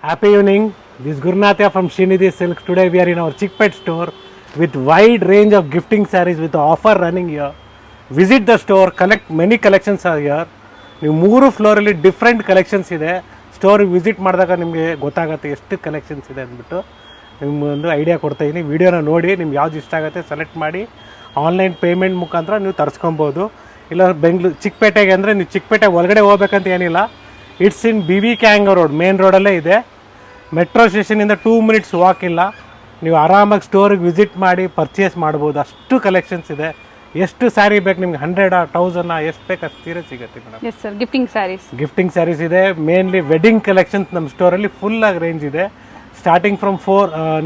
Happy evening. This is Gurnathya from Srinidhi Silks. Today we are in our Chickpet store with wide range of gifting sarees with offer running here. Visit the store, collect many collections are here. ನೀವು 3 ಫ್ಲೋರಲ್ಲಿ different collections ಇದೆ. ಸ್ಟೋರಿಗೆ visit ಮಾಡಿದಾಗ ನಿಮಗೆ ಗೊತ್ತಾಗುತ್ತೆ ಎಷ್ಟು collections ಇದೆ ಅಂದ್ಬಿಟ್ಟು ನಿಮಗೊಂದು idea ಕೊಡ್ತಾ ಇದ್ದೀನಿ. ವಿಡಿಯೋನ ನೋಡಿ ನಿಮ್ಗೆ ಯಾವ್ದು ಇಷ್ಟ ಆಗುತ್ತೆ ಸೆಲೆಕ್ಟ್ ಮಾಡಿ ಆನ್ಲೈನ್ ಪೇಮೆಂಟ್ ಮುಖಾಂತರ ನೀವು ತರಿಸ್ಕೊಬೋದು. ಇಲ್ಲ ಚಿಕ್ಕಪೇಟೆಗೆ ಅಂದರೆ ನೀವು ಚಿಕ್ಕಪೇಟೆ ಒಳಗಡೆ ಹೋಗ್ಬೇಕಂತ ಏನಿಲ್ಲ. ಇಟ್ಸ್ ಇನ್ BV ಕ್ಯಾಂಗ ರೋಡ್, ಮೇನ್ ರೋಡಲ್ಲೇ ಇದೆ. ಮೆಟ್ರೋ ಸ್ಟೇಷನಿಂದ 2 ಮಿನಿಟ್ಸ್ ವಾಕ್ ಇಲ್ಲ. ನೀವು ಆರಾಮಾಗಿ ಸ್ಟೋರಿಗೆ ವಿಸಿಟ್ ಮಾಡಿ ಪರ್ಚೇಸ್ ಮಾಡ್ಬೋದು. ಅಷ್ಟು ಕಲೆಕ್ಷನ್ಸ್ ಇದೆ. ಎಷ್ಟು ಸ್ಯಾರಿ ಬೇಕು ನಿಮ್ಗೆ, 100 1000 ಎಷ್ಟು ಬೇಕು ಅಷ್ಟು ಸೀರೆ ಸಿಗುತ್ತೆ madam. Yes sir, gifting saris ಇದೆ. ಮೇನ್ಲಿ ವೆಡ್ಡಿಂಗ್ ಕಲೆಕ್ಷನ್ಸ್ ನಮ್ಮ ಸ್ಟೋರಲ್ಲಿ ಫುಲ್ ಆಗಿ ರೇಂಜ್ ಇದೆ. ಸ್ಟಾರ್ಟಿಂಗ್ ಫ್ರಮ್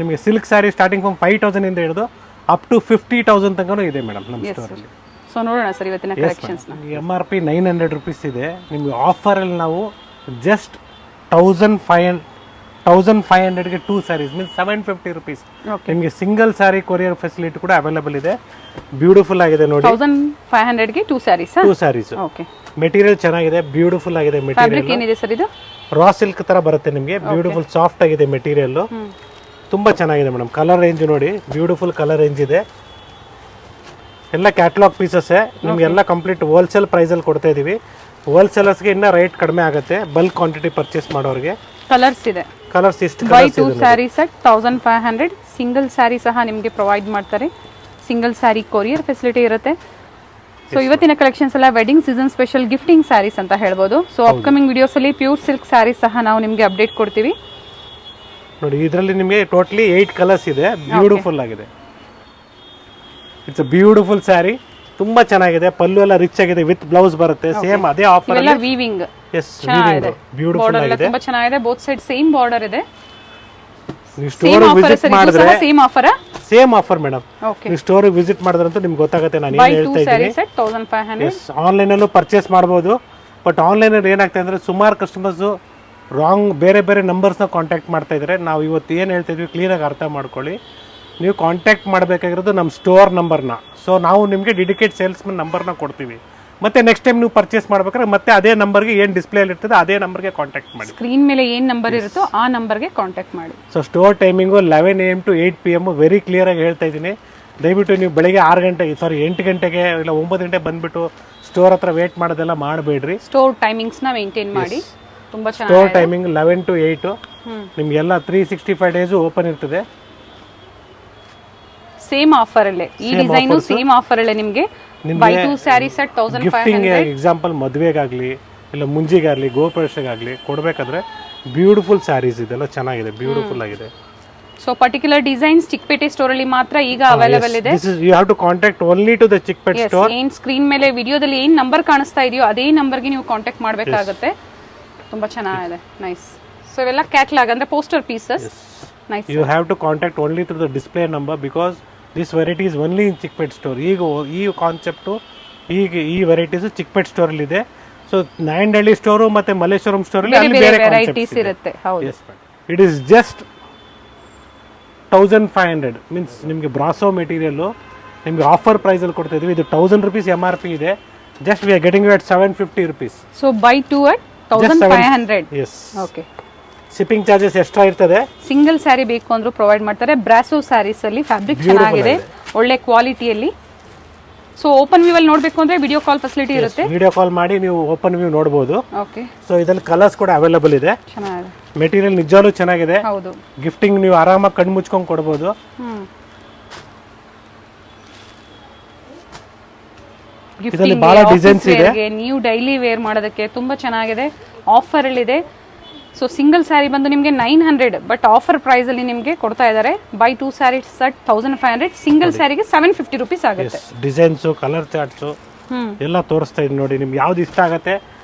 ನಿಮಗೆ ಸಿಲ್ಕ್ ಸ್ಯಾರಿ ಸ್ಟಾರ್ಟಿಂಗ್ ಫ್ರಮ್ 5000 ಇಂದ ಹಿಡಿದು ಅಪ್ ಟು 50,000 ತನಕ ಇದೆ ಮೇಡಮ್ ನಮ್ಮ ಸ್ಟೋರಲ್ಲಿ. ಸೊ ನೋಡೋಣ ಸರ್ ಇವತ್ತಿನ ಕಲೆಕ್ಷನ್ಸ್. MRP 900 ರೂಪೀಸ್ ಇದೆ. ನಿಮಗೆ ಆಫರಲ್ಲಿ ನಾವು ಜಸ್ಟ್ 1500ಗೆ 2 ಸ್ಯಾರೀಸ್ ಮೀನ್ಸ್ 750 ರೂಪೀಸ್. ನಿಮಗೆ ಸಿಂಗಲ್ ಸ್ಯಾರಿ ಕೊರಿಯರ್ ಫೆಸಿಲಿಟಿ ಕೂಡ ಅವೈಲೇಬಲ್ ಇದೆ. ಬ್ಯೂಟಿಫುಲ್ ಆಗಿದೆ ನೋಡಿ. 1500ಗೆ 2 ಸ್ಯಾರೀಸ್. ಓಕೆ, ಮೆಟೀರಿಯಲ್ ಚೆನ್ನಾಗಿದೆ, ಬ್ಯೂಟಿಫುಲ್ ಆಗಿದೆ. ಫ್ಯಾಬ್ರಿಕ್ ಏನಿದೆ ಸರ್ ಇದು? ರಾ ಸಿಲ್ಕ್ ತರ ಬರುತ್ತೆ ನಿಮಗೆ. ಬ್ಯೂಟಿಫುಲ್ ಸಾಫ್ಟ್ ಆಗಿದೆ ಮೆಟೀರಿಯಲ್, ತುಂಬಾ ಚೆನ್ನಾಗಿದೆ ಮೇಡಮ್. ಕಲರ್ ರೇಂಜ್ ನೋಡಿ, ಬ್ಯೂಟಿಫುಲ್ ಕಲರ್ ರೇಂಜ್ ಇದೆ. ಎಲ್ಲ ಕ್ಯಾಟಲಾಗ್ ಪೀಸಸ್ ನಿಮ್ಗೆಲ್ಲ ಕಂಪ್ಲೀಟ್ ಹೋಲ್ಸೇಲ್ ಪ್ರೈಸಲ್ಲಿ ಕೊಡ್ತಾ ಇದೀವಿ. ಹೋಲ್ಸೇಲರ್ಸ್ಗೆ ಇನ್ನ ರೇಟ್ ಕಡಿಮೆ ಆಗುತ್ತೆ ಬಲ್ಕ್ ಕ್ವಾಂಟಿಟಿ ಪರ್ಚೇಸ್ ಮಾಡೋರಿಗೆ. ಕಲರ್ಸ್ ಇದೆ. ಕಲರ್ಸ್ ಇಷ್ಟು buy 2 sari set 1500. Single sari ಸಹ ನಿಮಗೆ ಪ್ರೊವೈಡ್ ಮಾಡ್ತಾರೆ. ಸಿಂಗಲ್ ಸ್ಯಾರಿ ಕೊರಿಯರ್ ಫೆಸಿಲಿಟಿ ಇರುತ್ತೆ. ಸೊ ಇವತ್ತಿನ ಕಲೆಕ್ಷನ್ಸ್ ಎಲ್ಲ wedding season special gifting saris ಅಂತ ಹೇಳ್ಬೋದು. ಸೊ ಅಪ್ಕಮಿಂಗ್ ವಿಡಿಯೋಸ್ ಅಲ್ಲಿ ಪ್ಯೂರ್ ಸಿಲ್ಕ್ ಸ್ಯಾರೀಸ್ ಸಹ ನಾವು ನಿಮಗೆ ಅಪ್ಡೇಟ್ ಕೊಡ್ತೀವಿ ನೋಡಿ. ಇದರಲ್ಲಿ ನಿಮಗೆ ಟೋಟಲಿ 8 ಕಲರ್ಸ್ ಇದೆ. ಬ್ಯೂಟಿಫುಲ್ ಆಗಿದೆ. ಇಟ್ಸ್ ಅ ಬ್ಯೂಟಿಫುಲ್ ಸ್ಯಾರಿ, ತುಂಬಾ ಚೆನ್ನಾಗಿದೆ. ಪಲ್ಲು ಎಲ್ಲ ರಿಚ್ ಆಗಿದೆ, ವಿತ್ ಬ್ಲೌಸ್ ಬರುತ್ತೆ. ಸೇಮ್ ಅದೇ ಆಫರ್ ಎಲ್ಲ ವೀವಿಂಗ್. ಎಸ್, ವೀವಿಂಗ್ ಬ್ಯೂಟಿಫುಲ್ ಆಗಿದೆ. ತುಂಬಾ ಚೆನ್ನಾಗಿದೆ. ಬೋತ್ ಸೈಡ್ ಸೇಮ್ ಬಾರ್ಡರ್ ಇದೆ. ನೀವು ಸ್ಟೋರ್ ವಿಸಿಟ್ ಮಾಡಿದ್ರೆ same offer. Same offer madam. ನೀವು ಸ್ಟೋರ್ ವಿಸಿಟ್ ಮಾಡಿದ್ರಂತೂ ನಿಮ್ಗೆ ಗೊತ್ತಾಗುತ್ತೆ ನಾನು ಏನು ಹೇಳ್ತಾ ಇದ್ದೀನಿ. 1500. ಎಸ್, ಆನ್ಲೈನ್ ಅಲ್ಲೂ ಪರ್ಚೇಸ್ ಮಾಡಬಹುದು. ಬಟ್ ಆನ್ಲೈನ್ ಅಲ್ಲಿ ಏನಾಗ್ತಾ ಅಂದ್ರೆ ಸುಮಾರು ಕಸ್ಟಮರ್ಸ್ ರಾಂಗ್ ಬೇರೆ ಬೇರೆ ನಂಬರ್ಸ್ನ ಕಾಂಟ್ಯಾಕ್ಟ್ ಮಾಡ್ತಾ ಇದ್ದಾರೆ. ನಾವು ಇವತ್ತು ಏನು ಹೇಳ್ತಾ ಇದ್ವಿ ಕ್ಲೀನಾಗಿ ಅರ್ಥ ಮಾಡ್ಕೊಳ್ಳಿ. ನೀವು ಕಾಂಟ್ಯಾಕ್ಟ್ ಮಾಡಬೇಕಾಗಿರೋದು ನಮ್ಮ ಸ್ಟೋರ್ ನಂಬರ್ನ. ಸೊ ನಾವು ನಿಮಗೆ ಡೆಡಿಕೇಟ್ ಸೇಲ್ಸ್ಮನ್ ನಂಬರ್ನ ಕೊಡ್ತೀವಿ. ಮತ್ತೆ ನೆಕ್ಸ್ಟ್ ಟೈಮ್ ನೀವು ಪರ್ಚೇಸ್ ಮಾಡ್ಬೇಕಾದ್ರೆ ಮತ್ತೆ ಅದೇ ನಂಬರ್ಗೆ ಏನು ಡಿಸ್ಪ್ಲೇ ಇರ್ತದೆ ಅದೇ ನಂಬರ್ಗೆ ಕಾಂಟ್ಯಾಕ್ಟ್ ಮಾಡಿ. ಸ್ಕ್ರೀನ್ ಮೇಲೆ ಏನು ನಂಬರ್ ಇರುತ್ತೋ ಆ ನಂಬರ್ಗೆ ಕಾಂಟ್ಯಾಕ್ಟ್ ಮಾಡಿ. So store timing 11 AM to 8 PM very clear ಆಗಿ ಹೇಳ್ತಾ ಇದ್ದೀನಿ. ದಯವಿಟ್ಟು ನೀವು ಬೆಳಗ್ಗೆ 8 ಗಂಟೆಗೆ ಇಲ್ಲ 9 ಗಂಟೆಗೆ ಬಂದ್ಬಿಟ್ಟು ಸ್ಟೋರ್ ಹತ್ರ ವೇಟ್ ಮಾಡೋದೆಲ್ಲ ಮಾಡಬೇಡ್ರಿ. ಸ್ಟೋರ್ ಟೈಮಿಂಗ್ಸ್ನ ಮೇಂಟೈನ್ ಮಾಡಿ. ತುಂಬಾ ಚೆನ್ನಾಗಿ ಸ್ಟೋರ್ ಟೈಮಿಂಗ್ 11 to 8. ನಿಮಗೆಲ್ಲ 365 ಡೇಸ್ ಓಪನ್ ಇರ್ತದೆ. ಸೇಮ್ ಆಫರ್ ಅಲ್ಲೇ ಈ ಡಿಸೈನ್ ಸೇಮ್ ಆಫರ್ ಅಲ್ಲೇ ನಿಮಗೆ ಬೈ 2 ಸ್ಯಾರಿ ಸೆಟ್ 1500. ಎಕ್ಸಾಂಪಲ್ ಮದುವೆಗಾಗ್ಲಿ ಇಲ್ಲ ಮುಂಜಿಗಾಗ್ಲಿ ಗೋಪುರಗಾಗ್ಲಿ ಕೊಡ್ಬೇಕಾದ್ರೆ ಬ್ಯೂಟಿಫುಲ್ ಸ್ಯಾರೀಸ್ ಇದೆಲ್ಲ ಚೆನ್ನಾಗಿದೆ, ಬ್ಯೂಟಿಫುಲ್ ಆಗಿದೆ. So particular designs Chickpete store ಅಲ್ಲಿ ಮಾತ್ರ ಈಗ ಅವೈಲೇಬಲ್ ಇದೆ. You have to contact only to the Chickpete store. ಏನ್ ಸ್ಕ್ರೀನ್ ಮೇಲೆ ವಿಡಿಯೋದಲ್ಲಿ ಏನ್ ನಂಬರ್ ಕಾಣಿಸ್ತಾ ಇದೆಯೋ ಅದೇ ನಂಬರ್ಗೆ ನೀವು ಕಾಂಟ್ಯಾಕ್ಟ್ ಮಾಡಬೇಕಾಗುತ್ತೆ. ತುಂಬಾ ಚೆನ್ನಾಗಿದೆ, ನೈಸ್. ಸೊ ಇವೆಲ್ಲ ಕ್ಯಾಟಲಾಗ್ ಅಂದ್ರೆ poster pieces. Nice. You have to contact only to the display number because this varieties only in Chickpete store. ಈಗ ಈ ಕಾನ್ಸೆಪ್ಟು ಈ ವೆರೈಟೀಸ್ ಚಿಕ್ಕಪೇಟೆ ಸ್ಟೋರ್ ಅಲ್ಲಿ ಇದೆ. ಸೊ ನಾಯಂಡಹಳ್ಳಿ ಸ್ಟೋರ್ ಮತ್ತೆ ಮಲ್ಲೇಶ್ವರಂ ಸ್ಟೋರ್ ಅಲ್ಲಿ ಬೇರೆ ವೆರೈಟೀಸ್ ಇರುತ್ತೆ. ಹೌದು, ಇಟ್ ಇಸ್ ಜಸ್ಟ್ 1500 ಮೀನ್ಸ್ ನಿಮಗೆ ಬ್ರಾಸೋ ಮೆಟೀರಿಯಲ್ ನಿಮಗೆ ಆಫರ್ ಪ್ರೈಸ್ ಅಲ್ಲಿ ಕೊಡ್ತಾ ಇದೀವಿ. ಇದು 1000 ರೂಪೀಸ್ MRP ಇದೆ. Just we are getting at 750 rupees. So buy 2 at 1500. Yes. Okay, shipping charges extra ಇರ್ತದೆ. ಸಿಂಗಲ್ ಸ್ಯಾರಿ ಬೇಕು ಅಂದ್ರೂ ಪ್ರೊವೈಡ್ ಮಾಡ್ತಾರೆ. ಬ್ರಾಸೋ ಸ್ಯಾರೀಸ್ ಅಲ್ಲಿ ಫ್ಯಾಬ್ರಿಕ್ ಚೆನ್ನಾಗಿದೆ, ಒಳ್ಳೆ ಕ್ವಾಲಿಟಿಯಲ್ಲಿ. ಸೊ ಓಪನ್ ವ್ಯೂ ಅಲ್ಲಿ ನೋಡಬೇಕು ಅಂದ್ರೆ ವಿಡಿಯೋ ಕಾಲ್ ಫೆಸಿಲಿಟಿ ಇರುತ್ತೆ. ವಿಡಿಯೋ ಕಾಲ್ ಮಾಡಿ ನೀವು ಓಪನ್ ವ್ಯೂ ನೋಡಬಹುದು. ಓಕೆ, ಸೊ ಇದರಲ್ಲಿ ಕಲರ್ಸ್ ಕೂಡ ಅವೈಲೇಬಲ್ ಇದೆ. ಚೆನ್ನಾಗಿದೆ. ಮೆಟೀರಿಯಲ್ ನಿಜವಾಗ್ಲೂ ಚೆನ್ನಾಗಿದೆ. ಹೌದು, ಗಿಫ್ಟಿಂಗ್ ನೀವು ಆರಾಮಾಗಿ ಕಣ್ಣು ಮುಚ್ಕೊಂಡು ಕೊಡಬಹುದು. ಇದರಲ್ಲಿ ಬಹಳ ಡಿಸೈನ್ಸ್ ಇದೆ. ನೀವು ಡೈಲಿ ವೇರ್ ಮಾಡೋದಕ್ಕೆ ತುಂಬಾ ಚೆನ್ನಾಗಿದೆ. ಆಫರ್ ಅಲ್ಲಿ ಇದೆ. ಸೊ ಸಿಂಗಲ್ ಸ್ಯಾರಿ ಬಂದು ನಿಮಗೆ 900, ಬಟ್ ಆಫರ್ ಪ್ರೈಸ್ ಅಲ್ಲಿ ನಿಮಗೆ ಕೊಡ್ತಾ ಇದ್ದಾರೆ. Buy 2 sari set 1500. ಸಿಂಗಲ್ ಸ್ಯಾರಿಗೆ 750 ರೂಪೀಸ್ ಆಗುತ್ತೆ. ಡಿಸೈನ್ಸ್, ಕಲರ್ ಚಾರ್ಟ್ಸ್ ಎಲ್ಲ ತೋರಿಸ್ತಾ ಇದ್ದೀನಿ ನೋಡಿ. ನಿಮ್ಗೆ ಯಾವ್ದು ಇಷ್ಟ ಆಗುತ್ತೆ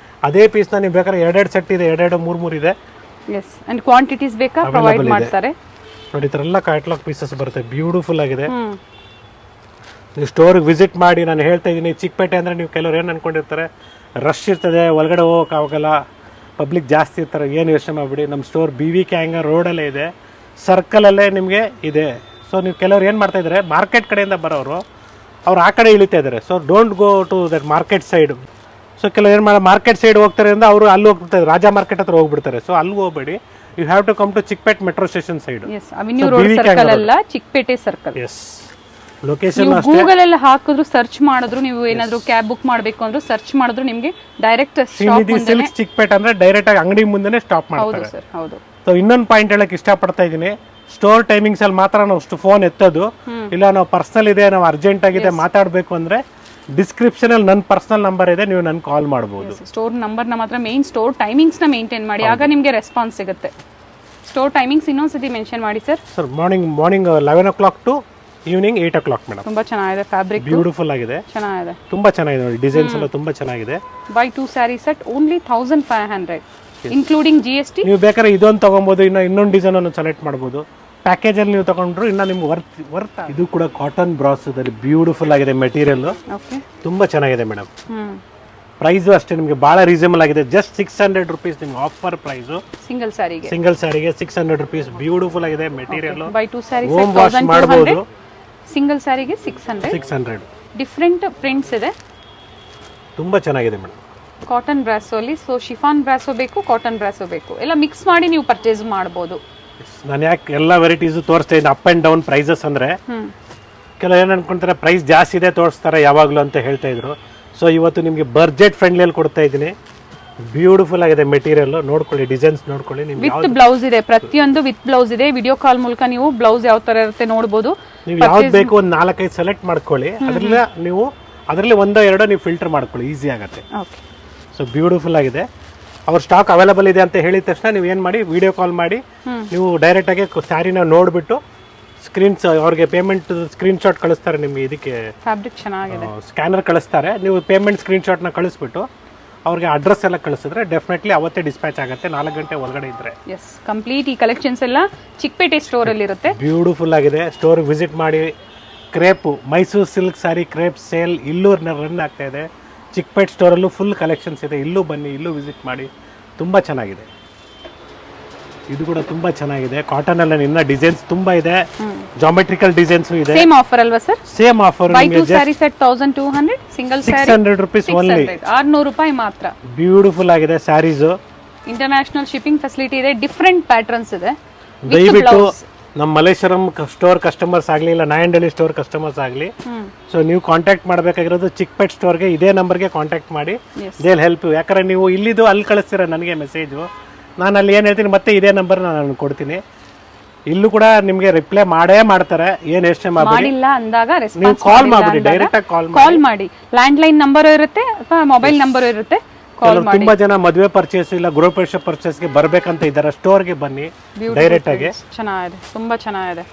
ಅದೇ ಪೀಸ್ ನ ನೀವು ಬೇಕಾದ್ರೆ 2 ಸೆಟ್ ಇದೆ, 2 3 ಇದೆ. ಎಸ್, ಅಂಡ್ ಕ್ವಾಂಟಿಟೀಸ್ ಬೇಕಾ ಪ್ರೊವೈಡ್ ಮಾಡ್ತಾರೆ ನೋಡಿ. ಈ ತರ ಎಲ್ಲ ಕ್ಯಾಟಲಾಗ್ ಪೀಸಸ್ ಬರುತ್ತೆ, ಬ್ಯೂಟಿಫುಲ್ ಆಗಿದೆ. ನೀವು ಸ್ಟೋರ್ಗೆ ವಿಸಿಟ್ ಮಾಡಿ. ನಾನು ಹೇಳ್ತಾ ಇದ್ದೀನಿ ಚಿಕ್ಕಪೇಟೆ ಅಂದರೆ ನೀವು ಕೆಲವರು ಏನು ಅನ್ಕೊಂಡಿರ್ತಾರೆ, ರಶ್ ಇರ್ತದೆ, ಒಳಗಡೆ ಹೋಗೋಕೆ ಆಗೋಲ್ಲ, ಪಬ್ಲಿಕ್ ಜಾಸ್ತಿ ಇರ್ತಾರೆ. ಏನು ಯೋಚನೆ ಮಾಡಿಬಿಡಿ, ನಮ್ಮ ಸ್ಟೋರ್ BV ಕ್ಯಾಂಗ ರೋಡಲ್ಲೇ ಇದೆ, ಸರ್ಕಲಲ್ಲೇ ನಿಮಗೆ ಇದೆ. ಸೊ ನೀವು ಕೆಲವ್ರು ಏನು ಮಾಡ್ತಾ ಇದ್ದಾರೆ, ಮಾರ್ಕೆಟ್ ಕಡೆಯಿಂದ ಬರೋರು ಅವ್ರು ಆ ಕಡೆ ಇಳಿತಾ ಇದ್ದಾರೆ. So don't go to that market side. So ಕೆಲವು ಏನು ಮಾರ್ಕೆಟ್ ಸೈಡ್ ಹೋಗ್ತಾರೆ ಅಂದರೆ ಅವರು ಅಲ್ಲಿ ಹೋಗ್ಬಿಡ್ತಾರೆ, ರಾಜಾ ಮಾರ್ಕೆಟ್ ಹತ್ರ ಹೋಗ್ಬಿಡ್ತಾರೆ. ಸೊ ಅಲ್ಲಿ ಹೋಗ್ಬೇಡಿ, you have to come to Chickpet metro station side. Yes, avenue road circle ಅಲ್ಲ, Chikkapete circle. Yes, location Google ಎಲ್ಲ ಹಾಕಿದ್ರು ಸರ್ಚ್ ಮಾಡಿದ್ರು, ನೀವು ಏನಾದ್ರು ಕ್ಯಾಬ್ ಬುಕ್ ಮಾಡಬೇಕು ಅಂದ್ರು ಸರ್ಚ್ ಮಾಡಿದ್ರು ನಿಮಗೆ ಡೈರೆಕ್ಟ್ ಶ್ರೀನಿಧಿ ಸಿಲ್ಕ್ಸ್ ಚಿಕ್ಪೇಟ್ ಅಂದ್ರೆ ಡೈರೆಕ್ಟ್ ಆಗಿ ಅಂಗಡಿ ಮುಂದೆನೆ ಸ್ಟಾಪ್ ಮಾಡ್ತಾರೆ. ಸರ್ ಹೌದು. ಸೊ ಇನ್ನೊಂದು ಪಾಯಿಂಟ್ ಹೇಳಕ್ ಇಷ್ಟಪಡ್ತಾ ಇದ್ದೀನಿ, ಸ್ಟೋರ್ ಟೈಮಿಂಗ್ಸ್ ಅಲ್ಲಿ ಮಾತ್ರ ನಾವು ಅಷ್ಟು ಫೋನ್ ಎತ್ತೋದು, ಇಲ್ಲ ನಾವು ಪರ್ಸನಲ್ ಇದೆ, ನಾವು ಅರ್ಜೆಂಟ್ ಆಗಿದೆ ಮಾತಾಡಬೇಕು ಅಂದ್ರೆ ಡಿಸ್ಕ್ರಿಪ್ಷನ್ ಅಲ್ಲಿ ನನ್ನ ಪರ್ಸನಲ್ ನಂಬರ್ ಇದೆ, ನೀವು ನನ್ ಕಾಲ್ ಮಾಡಬಹುದು. ಸ್ಟೋರ್ ನಂಬರ್ ನ ಮಾತ್ರ ಮೇನ್ ಸ್ಟೋರ್ ಟೈಮಿಂಗ್ಸ್ ನ ಮೇಂಟೈನ್ ಮಾಡಿ, ಆಗ ನಿಮಗೆ ರೆಸ್ಪಾನ್ಸ್ ಸಿಗುತ್ತೆ. ಸ್ಟೋರ್ ಟೈಮಿಂಗ್ಸ್ ಇನ್ನೊಂದ್ಸತಿ ಮೆನ್ಷನ್ ಮಾಡಿ sir. Sir morning 11 o'clock to evening 8 o'clock madam. ತುಂಬಾ ಚೆನ್ನಾಗಿದೆ, ಫ್ಯಾಬ್ರಿಕ್ ಬ್ಯೂಟಿಫುಲ್ ಆಗಿದೆ, ಚೆನ್ನಾಗಿದೆ, ತುಂಬಾ ಚೆನ್ನಾಗಿದೆ ನೋಡಿ, ಡಿಸೈನ್ಸ್ ಎಲ್ಲ ತುಂಬಾ ಚೆನ್ನಾಗಿದೆ. By 2 sari set only 1500 including GST. ನೀವು ಬೇಕಾದ್ರೆ ಇದೊಂದು ತಗೊಬಹುದು, ಇನ್ನೊಂದು ಡಿಸೈನ್ ಅನ್ನು ಸೆಲೆಕ್ಟ್ ಮಾಡಬಹುದು. ಪ್ಯಾಕೇಜ್ ಅಲ್ಲಿ ನೀವು ತಗೊಂಡ್ರು ಇನ್ನ ನಿಮ್ಗೆ ವರ್ತ್. ಇದು ಕೂಡ ಕಾಟನ್ ಬ್ರಾಸ್ ಅಲ್ಲಿ ಬ್ಯೂಟಿಫುಲ್ ಆಗಿದೆ ಮೆಟೀರಿಯಲ್, ತುಂಬಾ ಚೆನ್ನಾಗಿದೆ ಮೇಡಮ್. ಪ್ರೈಸ್ ಅಷ್ಟೇ ನಿಮಗೆ ಬಹಳ ರೀಸನಬಲ್ ಆಗಿದೆ, ಜಸ್ಟ್ 600 rupees ನಿಮ್ಗೆ ಆಫರ್ ಪ್ರೈಸ್. ಸಿಂಗಲ್ ಸ್ಯಾರಿಗೆ 600 rupees. ಬ್ಯೂಟಿಫುಲ್ ಆಗಿದೆ material, buy 2 sari home wash ಮಾಡಬಹುದು. ಸಿಂಗಲ್ ಸ್ಯಾರಿಗೆ 600 ಡಿಫರೆಂಟ್ ಪ್ರಿಂಟ್ಸ್ ಇದೆ, ತುಂಬಾ ಚೆನ್ನಾಗಿದೆ ಮೇಡಮ್. ಕಾಟನ್ ಬ್ರಾಸೋ ಅಲ್ಲಿ, ಸೊ ಶಿಫಾನ್ ಬ್ರಾಸೋ ಬೇಕು, ಕಾಟನ್ ಬ್ರಾಸೋ ಬೇಕು, ಎಲ್ಲ ಮಿಕ್ಸ್ ಮಾಡಿ ನೀವು ಪರ್ಚೇಸ್ ಮಾಡಬಹುದು. ನಾನು ಯಾಕೆ ಎಲ್ಲ ವೆರೈಟೀಸ್ ತೋರಿಸ್ತಾ ಇದ್ದೀನಿ, ಅಪ್ ಅಂಡ್ ಡೌನ್ ಪ್ರೈಸಸ್ ಅಂದ್ರೆ ಕೆಲವು ಏನ್ ಅನ್ಕೊಂತಾರೆ ಪ್ರೈಸ್ ಜಾಸ್ತಿ ಇದೆ ತೋರಿಸ್ತಾರೆ ಯಾವಾಗ್ಲೂ ಅಂತ ಹೇಳ್ತಾ ಇದ್ರು. ಸೊ ಇವತ್ತು ನಿಮಗೆ ಬಜೆಟ್ ಫ್ರೆಂಡ್ಲಿ ಕೊಡ್ತಾ ಇದ್ದೀನಿ. ಬ್ಯೂಟಿಫುಲ್ ಆಗಿದೆ ಮೆಟೀರಿಯಲ್, ನೋಡ್ಕೊಳ್ಳಿ, ಡಿಸೈನ್ಸ್ ನೋಡ್ಕೊಳ್ಳಿ. ವಿತ್ ಬ್ಲೌಸ್ ಇದೆ, ಪ್ರತಿಯೊಂದು ವಿತ್ ಬ್ಲೌಸ್ ಇದೆ. ವಿಡಿಯೋ ಕಾಲ್ ಮೂಲಕ ನೀವು ಬ್ಲೌಸ್ ಯಾವ ತರ ಇರುತ್ತೆ ನೋಡಬಹುದು. ನೀವು ಯಾವ್ದು ಬೇಕು ಒಂದು 4-5 ಸೆಲೆಕ್ಟ್ ಮಾಡ್ಕೊಳ್ಳಿ, ಅದರಲ್ಲಿ ಒಂದೋ ಎರಡೋ ನೀವು ಫಿಲ್ಟರ್ ಮಾಡ್ಕೊಳ್ಳಿ, ಈಸಿ ಆಗುತ್ತೆ. ಸೊ ಬ್ಯೂಟಿಫುಲ್ ಆಗಿದೆ. ಅವ್ರ ಸ್ಟಾಕ್ ಅವೈಲೇಬಲ್ ಇದೆ ಅಂತ ಹೇಳಿದ ತಕ್ಷಣ ನೀವು ಏನ್ ಮಾಡಿ, ವಿಡಿಯೋ ಕಾಲ್ ಮಾಡಿ ನೀವು ಡೈರೆಕ್ಟ್ ಆಗಿ ಸ್ಯಾರಿನ ನೋಡ್ಬಿಟ್ಟು ಅವ್ರಿಗೆ ಪೇಮೆಂಟ್ ಸ್ಕ್ರೀನ್ ಶಾಟ್ ಕಳಿಸ್ತಾರೆ. ನಿಮ್ಗೆ ಇದಕ್ಕೆ ಫ್ಯಾಬ್ರಿಕ್ ಚೆನ್ನಾಗಿದೆ, ಸ್ಕ್ಯಾನರ್ ಕಳಿಸ್ತಾರೆ. ನೀವು ಪೇಮೆಂಟ್ ಸ್ಕ್ರೀನ್ ಶಾಟ್ ನ ಕಳಿಸ್ಬಿಟ್ಟು ಅವ್ರಿಗೆ ಅಡ್ರೆಸ್ ಎಲ್ಲ ಕಳಿಸಿದ್ರೆ ಡೆಫಿನೆಟ್ಲಿ ಅವತ್ತೇ ಡಿಸ್ಪ್ಯಾಚ್ ಆಗುತ್ತೆ, 4 ಗಂಟೆ ಒಳಗಡೆ ಇದ್ರೆ. ಎಸ್, ಕಂಪ್ಲೀಟ್ ಈ ಕಲೆಕ್ಷನ್ಸ್ ಎಲ್ಲ ಚಿಕ್ಕಪೇಟೆ ಸ್ಟೋರ್ ಅಲ್ಲಿ ಇರುತ್ತೆ. ಬ್ಯೂಟಿಫುಲ್ ಆಗಿದೆ, ಸ್ಟೋರ್ ವಿಸಿಟ್ ಮಾಡಿ. Crepe Mysuru silk sari crepe sale ಇಲ್ಲೂ ರನ್ ಆಗ್ತಾ ಇದೆ. ಚಿಕ್ಕಪೇಟ್ ಸ್ಟೋರಲ್ಲೂ ಫುಲ್ ಕಲೆಕ್ಷನ್ಸ್ ಇದೆ, ಇಲ್ಲೂ ಬನ್ನಿ, ಇಲ್ಲೂ ವಿಸಿಟ್ ಮಾಡಿ. ತುಂಬ ಚೆನ್ನಾಗಿದೆ, ಇದು ಕೂಡ ತುಂಬಾ ಚೆನ್ನಾಗಿದೆ. ಕಾಟನ್ ಅಲ್ಲಿ ಇನ್ನ ಡಿಸೈನ್ಸ್ ತುಂಬಾ ಇದೆ, ಜಾಮೆಟ್ರಿಕಲ್ ಡಿಸೈನ್ಸ್ ಇದೆ. ಸೇಮ್ ಆಫರ್ ಅಲ್ವಾ sir? Same offer. Buy 2 sari set 1200, single sari 600 rupees only, 600 ರೂಪಾಯಿ ಮಾತ್ರ. ಬ್ಯೂಟಿಫುಲ್ ಆಗಿದೆ ಸ್ಯಾರೀಸ್. ಇಂಟರ್ನ್ಯಾಷನಲ್ ಶಿಪ್ಪಿಂಗ್ ಫೆಸಿಲಿಟಿ ಇದೆ, ಡಿಫರೆಂಟ್ ಪ್ಯಾಟರ್ನ್ಸ್ ಇದೆ. ದಯವಿಟ್ಟು ನಮ್ಮ ಮಲ್ಲೇಶ್ವರಂ ಸ್ಟೋರ್ ಕಸ್ಟಮರ್ಸ್ ಆಗಲಿ, ಇಲ್ಲ ನಾಯಂಡಹಳ್ಳಿ ಸ್ಟೋರ್ ಕಸ್ಟಮರ್ಸ್ ಆಗಲಿ, ಸೊ ನೀವು ಕಾಂಟ್ಯಾಕ್ಟ್ ಮಾಡಬೇಕಾಗಿರೋದು ಚಿಕ್ಕಪೇಟ್ ಸ್ಟೋರ್ಗೆ, ಇದೇ ನಂಬರ್ಗೆ ಕಾಂಟ್ಯಾಕ್ಟ್ ಮಾಡಿ. They will help you. ಯಾಕಂದ್ರೆ ನೀವು ಇಲ್ಲಿದ್ದು ಅಲ್ಲಿ ಕಳಿಸ್ತೀರ ನನಗೆ ಮೆಸೇಜು, ನಾನು ಅಲ್ಲಿ ಏನು ಹೇಳ್ತೀನಿ ಮತ್ತೆ ಇದೇ ನಂಬರ್ ನಾನು ಕೊಡ್ತೀನಿ. ಇಲ್ಲೂ ಕೂಡ ನಿಮಗೆ ರಿಪ್ಲೈ ಮಾಡೇ ಮಾಡ್ತಾರೆ, ಏನು ಯೋಚನೆ ಮಾಡಿಲ್ಲ ಅಂದಾಗ ನೀವು ಕಾಲ್ ಮಾಡಿ, ಡೈರೆಕ್ಟ್ ಆಗಿ ಕಾಲ್ ಮಾಡಿ. ಲ್ಯಾಂಡ್ ಲೈನ್ ನಂಬರ್ ಇರುತ್ತೆ ಅಥವಾ ಮೊಬೈಲ್ ನಂಬರ್ ಇರುತ್ತೆ, ತುಂಬಾ ಜನ ಮದುವೆ ಪರ್ಚೇಸ್ ಇಲ್ಲ ಗೃಹಪ್ರವೇಶ ಪರ್ಚೇಸ್ಗೆ ಬರ್ಬೇಕಂತ ಇದ್ದಾರೆ, ಸ್ಟೋರ್ಗೆ ಬನ್ನಿ ಡೈರೆಕ್ಟ್ ಆಗಿ. ಚೆನ್ನಾಗಿದೆ, ತುಂಬಾ ಚೆನ್ನಾಗಿದೆ.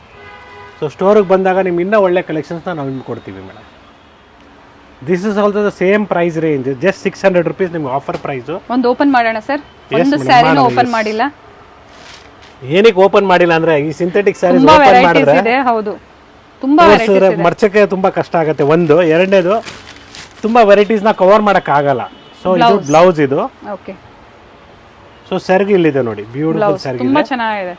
ಸೊ ಸ್ಟೋರ್ಗೆ ಬಂದಾಗ ನಿಮ್ಗೆ ಇನ್ನೂ ಒಳ್ಳೆ ಕಲೆಕ್ಷನ್ಸ್ ನಾವು ನಿಮ್ಗೆ ಕೊಡ್ತೀವಿ madam. This is also the same price range, just 600 rupees ನಿಮ್ಗೆ ಆಫರ್ ಪ್ರೈಸ್. ಒಂದು ಓಪನ್ ಮಾಡೋಣ ಸರ್, ಒಂದು ಸ್ಯಾರಿನೂ ಓಪನ್ ಮಾಡಿಲ್ಲ. ಏನಕ್ಕೆ ಓಪನ್ ಮಾಡಿಲ್ಲ ಅಂದ್ರೆ ಈ ಸಿಂಥೆಟಿಕ್ ಸ್ಯಾರೀಸ್ ತುಂಬಾ ಓಪನ್ ವೆರೈಟೀಸ್ ಮಾಡಿದ್ರೆ ಇದೆ. ಹೌದು, ತುಂಬಾ ವೆರೈಟೀಸ್ ಇದೆ, ಮರ್ಚಕ್ಕೆ ತುಂಬಾ ಕಷ್ಟ ಆಗುತ್ತೆ. ಒಂದು ಎರಡನೇದು ತುಂಬಾ ವೆರೈಟೀಸ್ ನ ಕವರ್ ಮಾಡಕ್ ಆಗಲ್ಲ. ಸೊ ಇದು ಬ್ಲೌಸ್, ಇದು ಓಕೆ. ಸೊ ಸೆರಗು ಇಲ್ಲಿದೆ ನೋಡಿ, ಬ್ಯೂಟಿಫುಲ್ ಸೆರಗು ತುಂಬಾ ಚೆನ್ನಾಗಿದೆ.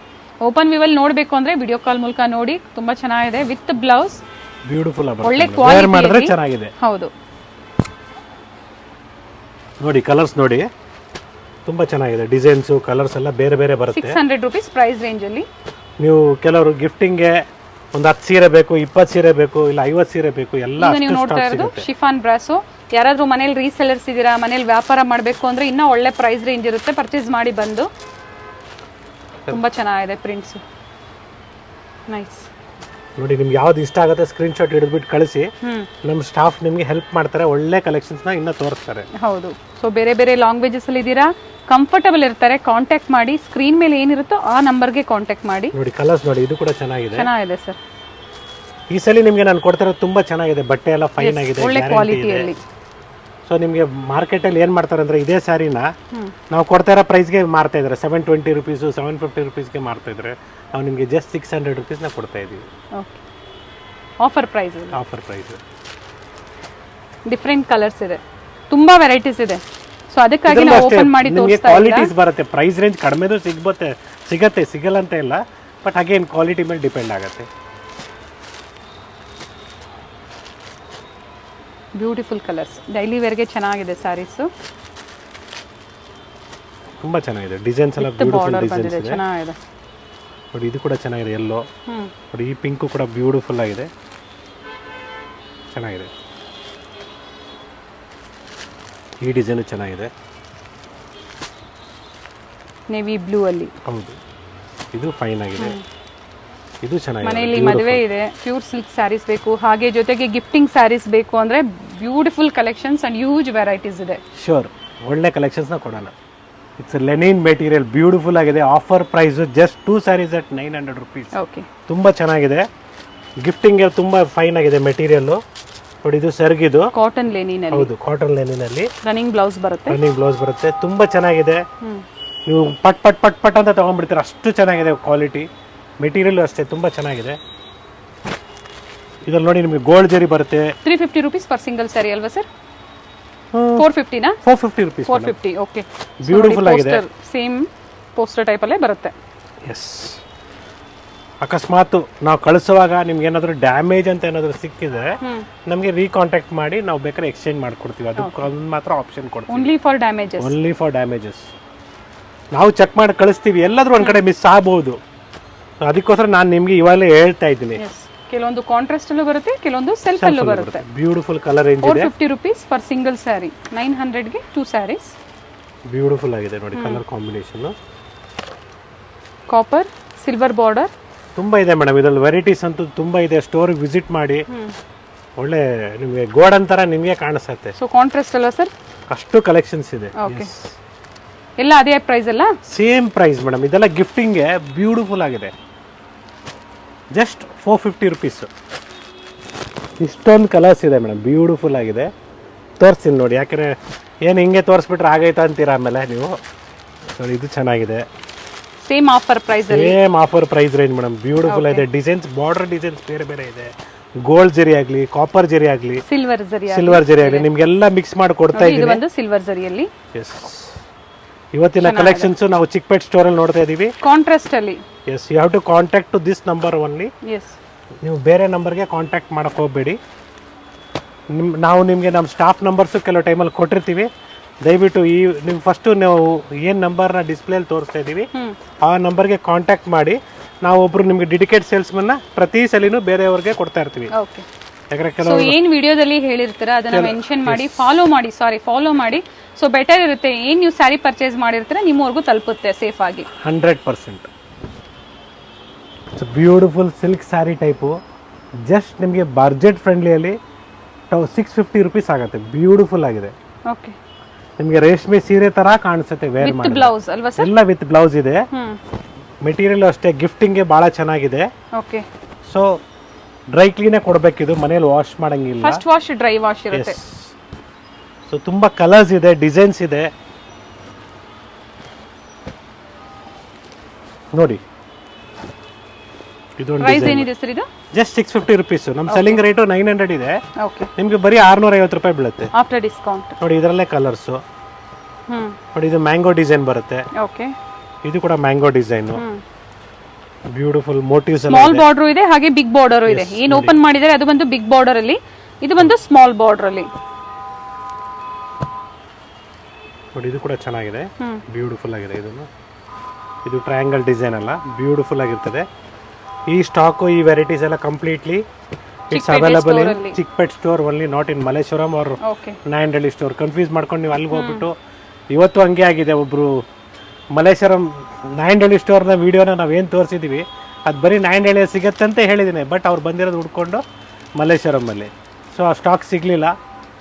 ಓಪನ್ ವ್ಯೂ ಅಲ್ಲಿ ನೋಡ್ಬೇಕು ಅಂದ್ರೆ ವಿಡಿಯೋ ಕಾಲ್ ಮೂಲಕ ನೋಡಿ, ತುಂಬಾ ಚೆನ್ನಾಗಿದೆ. ವಿತ್ ಬ್ಲೌಸ್ ಬ್ಯೂಟಿಫುಲ್ ಒಳ್ಳೆ ವೇರ್ ಕ್ವಾಲಿಟಿ ಮಾಡಿದ್ರೆ ಚೆನ್ನಾಗಿದೆ. ಹೌದು ನೋಡಿ ಕಲರ್ಸ್ ನೋಡಿ, ತುಂಬಾ ಚೆನ್ನಾಗಿದೆ. ಡಿಸೈನ್ಸ್ ಕಲರ್ಸ್ ಎಲ್ಲ ಬೇರೆ ಬೇರೆ ಬರುತ್ತೆ. 600 rupees ಪ್ರೈಸ್ ರೇಂಜ್ ಅಲ್ಲಿ. ನೀವು ಕೆಲವರು ಗಿಫ್ಟಿಂಗ್ಗೆ ಒಂದು 10 ಸೀರೆ ಬೇಕು, 20 ಸೀರೆ ಬೇಕು, ಇಲ್ಲ 50 ಸೀರೆ ಬೇಕು, ಎಲ್ಲ ನೀವು ನೋಡ್ತಾ ಇರೋದು ಶಿಫಾನ್ ಬ್ರಾಸೋ. ಯಾರಾದ್ರೂ ಮನೇಲಿ ರೀಸೆಲರ್ಸ್ ಇದ್ದೀರಾ, ಮನೇಲಿ ವ್ಯಾಪಾರ ಮಾಡಬೇಕು ಅಂದ್ರೆ ಇನ್ನೂ ಒಳ್ಳೆ ಪ್ರೈಸ್ ರೇಂಜ್ ಇರುತ್ತೆ, ಪರ್ಚೇಸ್ ಮಾಡಿ ಬಂದು. ತುಂಬಾ ಚೆನ್ನಾಗಿದೆ ಪ್ರಿಂಟ್ಸ್, ನೈಸ್. ನೋಡಿ ನಿಮ್ಗೆ ಯಾವ್ದು ಇಷ್ಟ ಆಗುತ್ತೆ ಸ್ಕ್ರೀನ್ ಶಾಟ್ ಹಿಡಿದ್ಬಿಟ್ಟು ಕಳಿಸಿ, ನಮ್ಮ ಸ್ಟಾಫ್ ನಿಮ್ಗೆ ಹೆಲ್ಪ್ ಮಾಡ್ತಾರೆ, ಒಳ್ಳೆ ಕಲೆಕ್ಷನ್ಸ್ ನ ಇನ್ನ ತೋರಿಸ್ತಾರೆ. ಹೌದು. ಸೊ ಬೇರೆ ಬೇರೆ ಲ್ಯಾಂಗ್ವೇಜಸ್ ಅಲ್ಲಿ ಇದ್ದೀರಾ, ಕಂಫರ್ಟಬಲ್ ಇರ್ತಾರೆ, ಕಾಂಟ್ಯಾಕ್ಟ್ ಮಾಡಿ. ಸ್ಕ್ರೀನ್ ಮೇಲೆ ಏನಿರುತ್ತೋ ಆ ನಂಬರ್ಗೆ ಕಾಂಟ್ಯಾಕ್ಟ್ ಮಾಡಿ. ನೋಡಿ ಕಲರ್ಸ್ ನೋಡಿ, ಇದು ಕೂಡ ಚೆನ್ನಾಗಿದೆ, ಚೆನ್ನಾಗಿದೆ ಸರ್. ಈ ಸಲ ನಿಮ್ಗೆ ನಾನು ಕೊಡ್ತಿರೋದು ತುಂಬಾ ಚೆನ್ನಾಗಿದೆ, ಬಟ್ಟೆ ಎಲ್ಲ ಫೈನ್ ಆಗಿದೆ, ಒಳ್ಳೆ ಕ್ವಾಲಿಟಿಯಲ್ಲಿ. ಸೊ ನಿಮಗೆ ಮಾರ್ಕೆಟ್ ಅಲ್ಲಿ ಏನ್ ಮಾಡ್ತಾರೆ ಅಂದ್ರೆ ಇದೇ ಸ್ಯಾರಿನ ನಾವು ಕೊಡ್ತಾ ಇರೋ ಪ್ರೈಸ್ಗೆ ಮಾರ್ತಾ ಇದ್ದಾರೆ, 720 rupees 750 rupeesಗೆ ಮಾರ್ತಾ ಇದ್ದಾರೆ. ನಾವು ನಿಮಗೆ ಜಸ್ಟ್ 600 rupees ನ ಕೊಡ್ತಾ ಇದೀವಿ. Offer price, offer price. Different colours ಇದೆ, ತುಂಬಾ ವೆರೈಟೀಸ್ ಇದೆ. ಸೊ ಅದಕ್ಕಾಗಿ ನಾವು ಓಪನ್ ಮಾಡಿ ತೋರಿಸ್ತಾ ಇದ್ದೀವಿ. ಕ್ವಾಲಿಟೀಸ್ ಬರುತ್ತೆ, ಪ್ರೈಸ್ ರೇಂಜ್ ಕಡಿಮೆದು ಸಿಗತ್ತೆ, ಸಿಗಲ್ಲ ಅಂತ ಇಲ್ಲ, ಬಟ್ ಅಗೇನ್ ಕ್ವಾಲಿಟಿ ಮೇಲೆ ಡಿಪೆಂಡ್ ಆಗುತ್ತೆ. ಬ್ಯೂಟಿಫುಲ್ ಕಲರ್ಸ್, ಡೈಲಿ ವೇರ್ಗೆ ಚೆನ್ನಾಗಿದೆ ಸ್ಯಾರೀಸು. ತುಂಬ ಚೆನ್ನಾಗಿದೆ ಡಿಸೈನ್ಸ್ ಎಲ್ಲ ಬ್ಯೂಟಿಫುಲ್ ಬಾರ್ಡರ್ ಡಿಸೈನ್ಸ್ ಬಂದಿದೆ, ಇದೆ ಚೆನ್ನಾಗಿದೆ. ನೋಡಿ ಇದು ಕೂಡ ಚೆನ್ನಾಗಿದೆ ಎಲ್ಲೋ ಹ್ಮ್ ನೋಡಿ ಈ ಪಿಂಕು ಕೂಡ ಬ್ಯೂಟಿಫುಲ್ ಆಗಿದೆ ಚೆನ್ನಾಗಿದೆ ಈ ಡಿಸೈನು ಚೆನ್ನಾಗಿದೆ ನೇವಿ ಬ್ಲೂ ಅಲ್ಲಿ. ಹೌದು ಇದು ಫೈನ್ ಆಗಿದೆ ಇದು ಚೆನ್ನಾಗಿದೆ ಮನೆಯಲ್ಲಿ ಮದುವೆ ಇದೆ, ಪ್ಯೂರ್ ಸಿಲ್ಕ್ ಸ್ಯಾರೀಸ್ ಬೇಕು, ಹಾಗೆ ಜೊತೆಗೆ ಗಿಫ್ಟಿಂಗ್ ಸ್ಯಾರೀಸ್ ಬೇಕು ಅಂದ್ರೆ beautiful collections and huge varieties ಇದೆ. ಶ್ಯೂರ್ ಒಳ್ಳೆ ಕಲೆಕ್ಷನ್ಸ್ನ ಕೊಡೋಣ. ಇಟ್ಸ್ ಲೆನಿನ್ ಮೆಟೀರಿಯಲ್ ಬ್ಯೂಟಿಫುಲ್ ಆಗಿದೆ. Offer price just 2 saris at 900 rupees. Okay, ತುಂಬ ಚೆನ್ನಾಗಿದೆ. ಗಿಫ್ಟಿಂಗ್ಗೆ ತುಂಬ ಫೈನ್ ಆಗಿದೆ ಮೆಟೀರಿಯಲ್ಲು. ನೋಡಿ ಇದು ಸರ್ಗಿದು ಕಾಟನ್ ಲೆನಿನ್ ಅಲ್ಲಿ. ಹೌದು ಕಾಟನ್ ಲೆನಿನಲ್ಲಿ ರನ್ನಿಂಗ್ ಬ್ಲೌಸ್ ಬರುತ್ತೆ. ರನ್ನಿಂಗ್ ಬ್ಲೌಸ್ ಬರುತ್ತೆ. ತುಂಬ ಚೆನ್ನಾಗಿದೆ. ನೀವು ಪಟ್ ಪಟ್ ಪಟ್ ಪಟ್ ಅಂತ ತೊಗೊಂಡ್ಬಿಡ್ತೀರ, ಅಷ್ಟು ಚೆನ್ನಾಗಿದೆ ಕ್ವಾಲಿಟಿ. ಮೆಟೀರಿಯಲ್ಲು ಅಷ್ಟೇ ತುಂಬ ಚೆನ್ನಾಗಿದೆ. ಇದ್ರಲ್ಲಿ ನೋಡಿ ನಿಮಗೆ ಗೋಲ್ಡ್ ಜರಿ ಬರುತ್ತೆ. 350 rupees ಫಾರ್ ಸಿಂಗಲ್ ಸ್ಯಾರಿ ಅಲ್ವಾ ಸರ್? 450 ನಾ? 450 rupees. 450. ಓಕೆ, ಬ್ಯೂಟಿಫುಲ್ ಆಗಿದೆ. ಸೇಮ್ ಪೋಸ್ಟರ್ ಟೈಪ್ ಅಲ್ಲೇ ಬರುತ್ತೆ. ಎಸ್, ಅಕಸ್ಮಾತ್ ನಾವು ಕಳಿಸುವಾಗ ನಿಮ್ಗೆ ಏನಾದರೂ ಡ್ಯಾಮೇಜ್ ಅಂತ ಏನಾದರೂ ಸಿಕ್ಕಿದ್ರೆ ನಮಗೆ ರೀಕಾಂಟ್ಯಾಕ್ಟ್ ಮಾಡಿ ನಾವು ಬೇಕಾದ್ರೆ ಎಕ್ಸ್ಚೇಂಜ್ ಮಾಡ್ಕೊಡ್ತೀವಿ. ಅದಕ್ಕೆ ಮಾತ್ರ ಆಪ್ಷನ್ ಕೊಡ್ತೀವಿ. Only for damages. Only for damages. ನಾವು ಚೆಕ್ ಮಾಡಿ ಕಳಿಸ್ತೀವಿ, ಎಲ್ಲಾದ್ರೂ ಒಂದ್ ಕಡೆ ಮಿಸ್ ಆಗ್ಬೋದು. ಅದಕ್ಕೋಸ್ಕರ ನಾನು ನಿಮ್ಗೆ ಇವಾಗಲೇ ಹೇಳ್ತಾ ಇದ್ದೀನಿ. ಕೆಲವೊಂದು ಕಾಂಟ್ರಾಸ್ಟ್ ಅಲ್ಲೂ ಬರುತ್ತೆ, ಕೆಲವೊಂದು ಸೆಲ್ಫ್ ಅಲ್ಲೂ ಬರುತ್ತೆ. ಬ್ಯೂಟಿಫುಲ್ ಕಲರ್ ರೇಂಜ್ ಇದೆ. 450 rupees ಫಾರ್ ಸಿಂಗಲ್ ಸ್ಯಾರಿ. 900 ಗೆ 2 ಸ್ಯಾರೀಸ್. ಬ್ಯೂಟಿಫುಲ್ ಆಗಿದೆ ನೋಡಿ colour combination. Copper silver border ತುಂಬಾ ಇದೆ ಮೇಡಮ್. ಇದ್ರಲ್ಲಿ ವೆರೈಟೀಸ್ ಅಂತೂ ತುಂಬಾ ಇದೆ. ಸ್ಟೋರ್ ವಿಸಿಟ್ ಮಾಡಿ, ಒಳ್ಳೆ ನಿಮಗೆ ಗೋಡನ್ ತರ ನಿಮಗೆ ಕಾಣಿಸುತ್ತೆ. ಸೊ ಕಾಂಟ್ರಾಸ್ಟ್ ಅಲ್ಲ ಸರ್? ಅಷ್ಟು ಕಲೆಕ್ಷನ್ಸ್ ಇದೆ. ಓಕೆ, ಎಲ್ಲ ಅದೇ ಪ್ರೈಸ್ ಅಲ್ಲ? Same price madam. ಇದೆಲ್ಲ ಗಿಫ್ಟಿಂಗ್ಗೆ ಬ್ಯೂಟಿಫುಲ್ ಆಗಿದೆ. Just 450 rupees. ಇಷ್ಟೊಂದು ಕಲರ್ಸ್ ಇದೆ ಮೇಡಮ್, ಬ್ಯೂಟಿಫುಲ್ ಆಗಿದೆ. ತೋರಿಸ್ತೀನಿ ನೋಡಿ, ಯಾಕಂದರೆ ಏನು ಹಿಂಗೆ ತೋರಿಸ್ಬಿಟ್ರೆ ಆಗೈತಾ ಅಂತೀರಾ ಆಮೇಲೆ ನೀವು. ನೋಡಿ ಇದು ಚೆನ್ನಾಗಿದೆ. ಸೇಮ್ ಆಫರ್ ಪ್ರೈಸ್ ಅಲ್ಲಿ. Same offer price range madam. Beautiful ಇದೆ. ಡಿಸೈನ್ಸ್ ಬಾರ್ಡರ್ ಡಿಸೈನ್ಸ್ ಬೇರೆ ಬೇರೆ ಇದೆ. ಗೋಲ್ಡ್ ಜರಿ ಆಗಲಿ, ಕಾಪರ್ ಜರಿ ಆಗಲಿ, ಸಿಲ್ವರ್ ಜರಿ ಆಗಲಿ, ನಿಮ್ಗೆಲ್ಲ ಮಿಕ್ಸ್ ಮಾಡಿ ಕೊಡ್ತಾ ಇದು ಇದ್ದೀವಿ. ಒಂದು ಸಿಲ್ವರ್ ಜರಿಯಲ್ಲಿ. ಎಸ್, ಇವತ್ತಿನ ಕಲೆಕ್ಷನ್ಸ್ ನಾವು ಚಿಕ್ಪೇಟ್ ಸ್ಟೋರ್ ಅಲ್ಲಿ ನೋಡ್ತಾ ಇದೀವಿ. ಕಾಂಟ್ರಾಸ್ಟ್ ಅಲ್ಲಿ. Yes, you have to contact to this number only. Yes, ನೀವು ಬೇರೆ ನಂಬರ್ಗೆ ಕಾಂಟ್ಯಾಕ್ಟ್ ಮಾಡಕ್ಕೆ ಹೋಗಬೇಡಿ. ನಾವು ನಿಮಗೆ ನಮ್ಮ ಸ್ಟಾಫ್ ನಂಬರ್ಸು ಕೆಲವು ಟೈಮಲ್ಲಿ ಕೊಟ್ಟಿರ್ತೀವಿ. ದಯವಿಟ್ಟು ನೀವು ಫಸ್ಟು ನಾವು ಏನು ನಂಬರ್ನ ಡಿಸ್ಪ್ಲೇಲಿ ತೋರಿಸ್ತಾ ಇದ್ದೀವಿ ಆ ನಂಬರ್ಗೆ ಕಾಂಟ್ಯಾಕ್ಟ್ ಮಾಡಿ. ನಾವು ಒಬ್ರು ನಿಮಗೆ ಡೆಡಿಕೇಟ್ ಸೇಲ್ಸ್ಮನ್ನ ಪ್ರತಿ ಸಲಿನೂ ಬೇರೆಯವ್ರಿಗೆ ಕೊಡ್ತಾ ಇರ್ತೀವಿ. ಓಕೆ, ಯಾಕಂದ್ರೆ ಸೊ ಏನ್ ವಿಡಿಯೋದಲ್ಲಿ ಹೇಳಿರ್ತೀರ ಅದನ್ನ ಮೆನ್ಷನ್ ಮಾಡಿ, ಫಾಲೋ ಮಾಡಿ. ಸೊ ಬೆಟರ್ ಇರುತ್ತೆ. ಏನ್ ನೀವು ಸ್ಯಾರಿ ಪರ್ಚೇಸ್ ಮಾಡಿರ್ತೀರ ನಿಮ್ಮವರೆಗೂ ತಲುಪುತ್ತೆ ಸೇಫ್ ಆಗಿ. 100%. It's beautiful silk sari type. Just ನಿಮಗೆ ಬಜೆಟ್ ಫ್ರೆಂಡ್ಲಿಯಲ್ಲಿ 650 rupees ಆಗುತ್ತೆ. ಬ್ಯೂಟಿಫುಲ್ ಆಗಿದೆ. ಓಕೆ, ನಿಮಗೆ ರೇಷ್ಮೆ ಸೀರೆ ತರ ಕಾಣಿಸುತ್ತೆ ವೇರ್ ಮಾಡಿ. ಬ್ಲೌಸ್ ಅಲ್ವಾ ಸರ್? ಎಲ್ಲ ವಿತ್ ಬ್ಲೌಸ್ ಇದೆ. ಮೆಟೀರಿಯಲ್ ಅಷ್ಟೇ ಗಿಫ್ಟಿಂಗ್ಗೆ ಭಾಳ ಚೆನ್ನಾಗಿದೆ. ಓಕೆ, ಸೊ ಡ್ರೈ ಕ್ಲೀನೇ ಕೊಡಬೇಕಿದು, ಮನೇಲಿ ವಾಶ್ ಮಾಡಂಗಿಲ್ಲ. ಫಸ್ಟ್ ವಾಶ್ ಡ್ರೈ ವಾಶ್ ಇರುತ್ತೆ. ಸೊ ತುಂಬಾ ಕಲರ್ಸ್ ಇದೆ, ಡಿಸೈನ್ಸ್ ಇದೆ ನೋಡಿ. ಇದು ಪ್ರೈಸ್ ಏನಿದೆ ಸರ್ ಇದು? Just 650 rupees. ನಮ್ಮ ಸೆಲ್ಲಿಂಗ್ ರೇಟು 900 ಇದೆ. ಓಕೆ, ನಿಮಗೆ ಬರೀ 650 ರೂಪಾಯಿ ಬೀಳುತ್ತೆ ಆಫ್ಟರ್ ಡಿಸ್ಕೌಂಟ್. ನೋಡಿ ಇದರಲ್ಲೇ ಕಲರ್ಸು ನೋಡಿ. ಇದು ಮ್ಯಾಂಗೋ ಡಿಸೈನ್ ಬರುತ್ತೆ. ಓಕೆ, ಇದು ಕೂಡ mango design. Beautiful motives. Small border ಇದೆ, ಹಾಗೆ ಬಿಗ್ ಬಾರ್ಡರ್ ಇದೆ. ಏನು ಓಪನ್ ಮಾಡಿದರೆ ಅದು ಬಂದು ಬಿಗ್ ಬಾರ್ಡರ್ ಅಲ್ಲಿ, ಇದು ಬಂದು ಸ್ಮಾಲ್ ಬಾರ್ಡರ್ ಅಲ್ಲಿ. ನೋಡಿ ಇದು ಕೂಡ ಚೆನ್ನಾಗಿದೆ, ಬ್ಯೂಟಿಫುಲ್ ಆಗಿದೆ. ಇದು ಟ್ರಯಾಂಗಲ್ ಡಿಸೈನ್ ಅಲ್ಲ, ಬ್ಯೂಟಿಫುಲ್ ಆಗಿರ್ತದೆ. ಈ ಸ್ಟಾಕು ಈ ವೆರೈಟೀಸ್ ಎಲ್ಲ completely it's available in Chickpet store only, not in Malleshwaram or Nayandahalli store. Confuse ಮಾಡ್ಕೊಂಡು ನೀವು ಅಲ್ಲಿಗೆ ಹೋಗ್ಬಿಟ್ಟು, ಇವತ್ತು ಹಂಗೆ ಆಗಿದೆ. ಒಬ್ರು ಮಲ್ಲೇಶ್ವರಂ ನಾಯಂಡಹಳ್ಳಿ ಸ್ಟೋರ್ನ ವಿಡಿಯೋನ ನಾವೇನು ತೋರಿಸಿದ್ದೀವಿ ಅದು ಬರೀ ನಾಯಂಡಹಳ್ಳಿ ಸಿಗತ್ತೆ ಅಂತ ಹೇಳಿದ್ದೀನಿ. ಬಟ್ ಅವ್ರು ಬಂದಿರೋದು ಹುಡ್ಕೊಂಡು ಮಲ್ಲೇಶ್ವರಮಲ್ಲಿ. ಸೊ ಆ ಸ್ಟಾಕ್ ಸಿಗಲಿಲ್ಲ.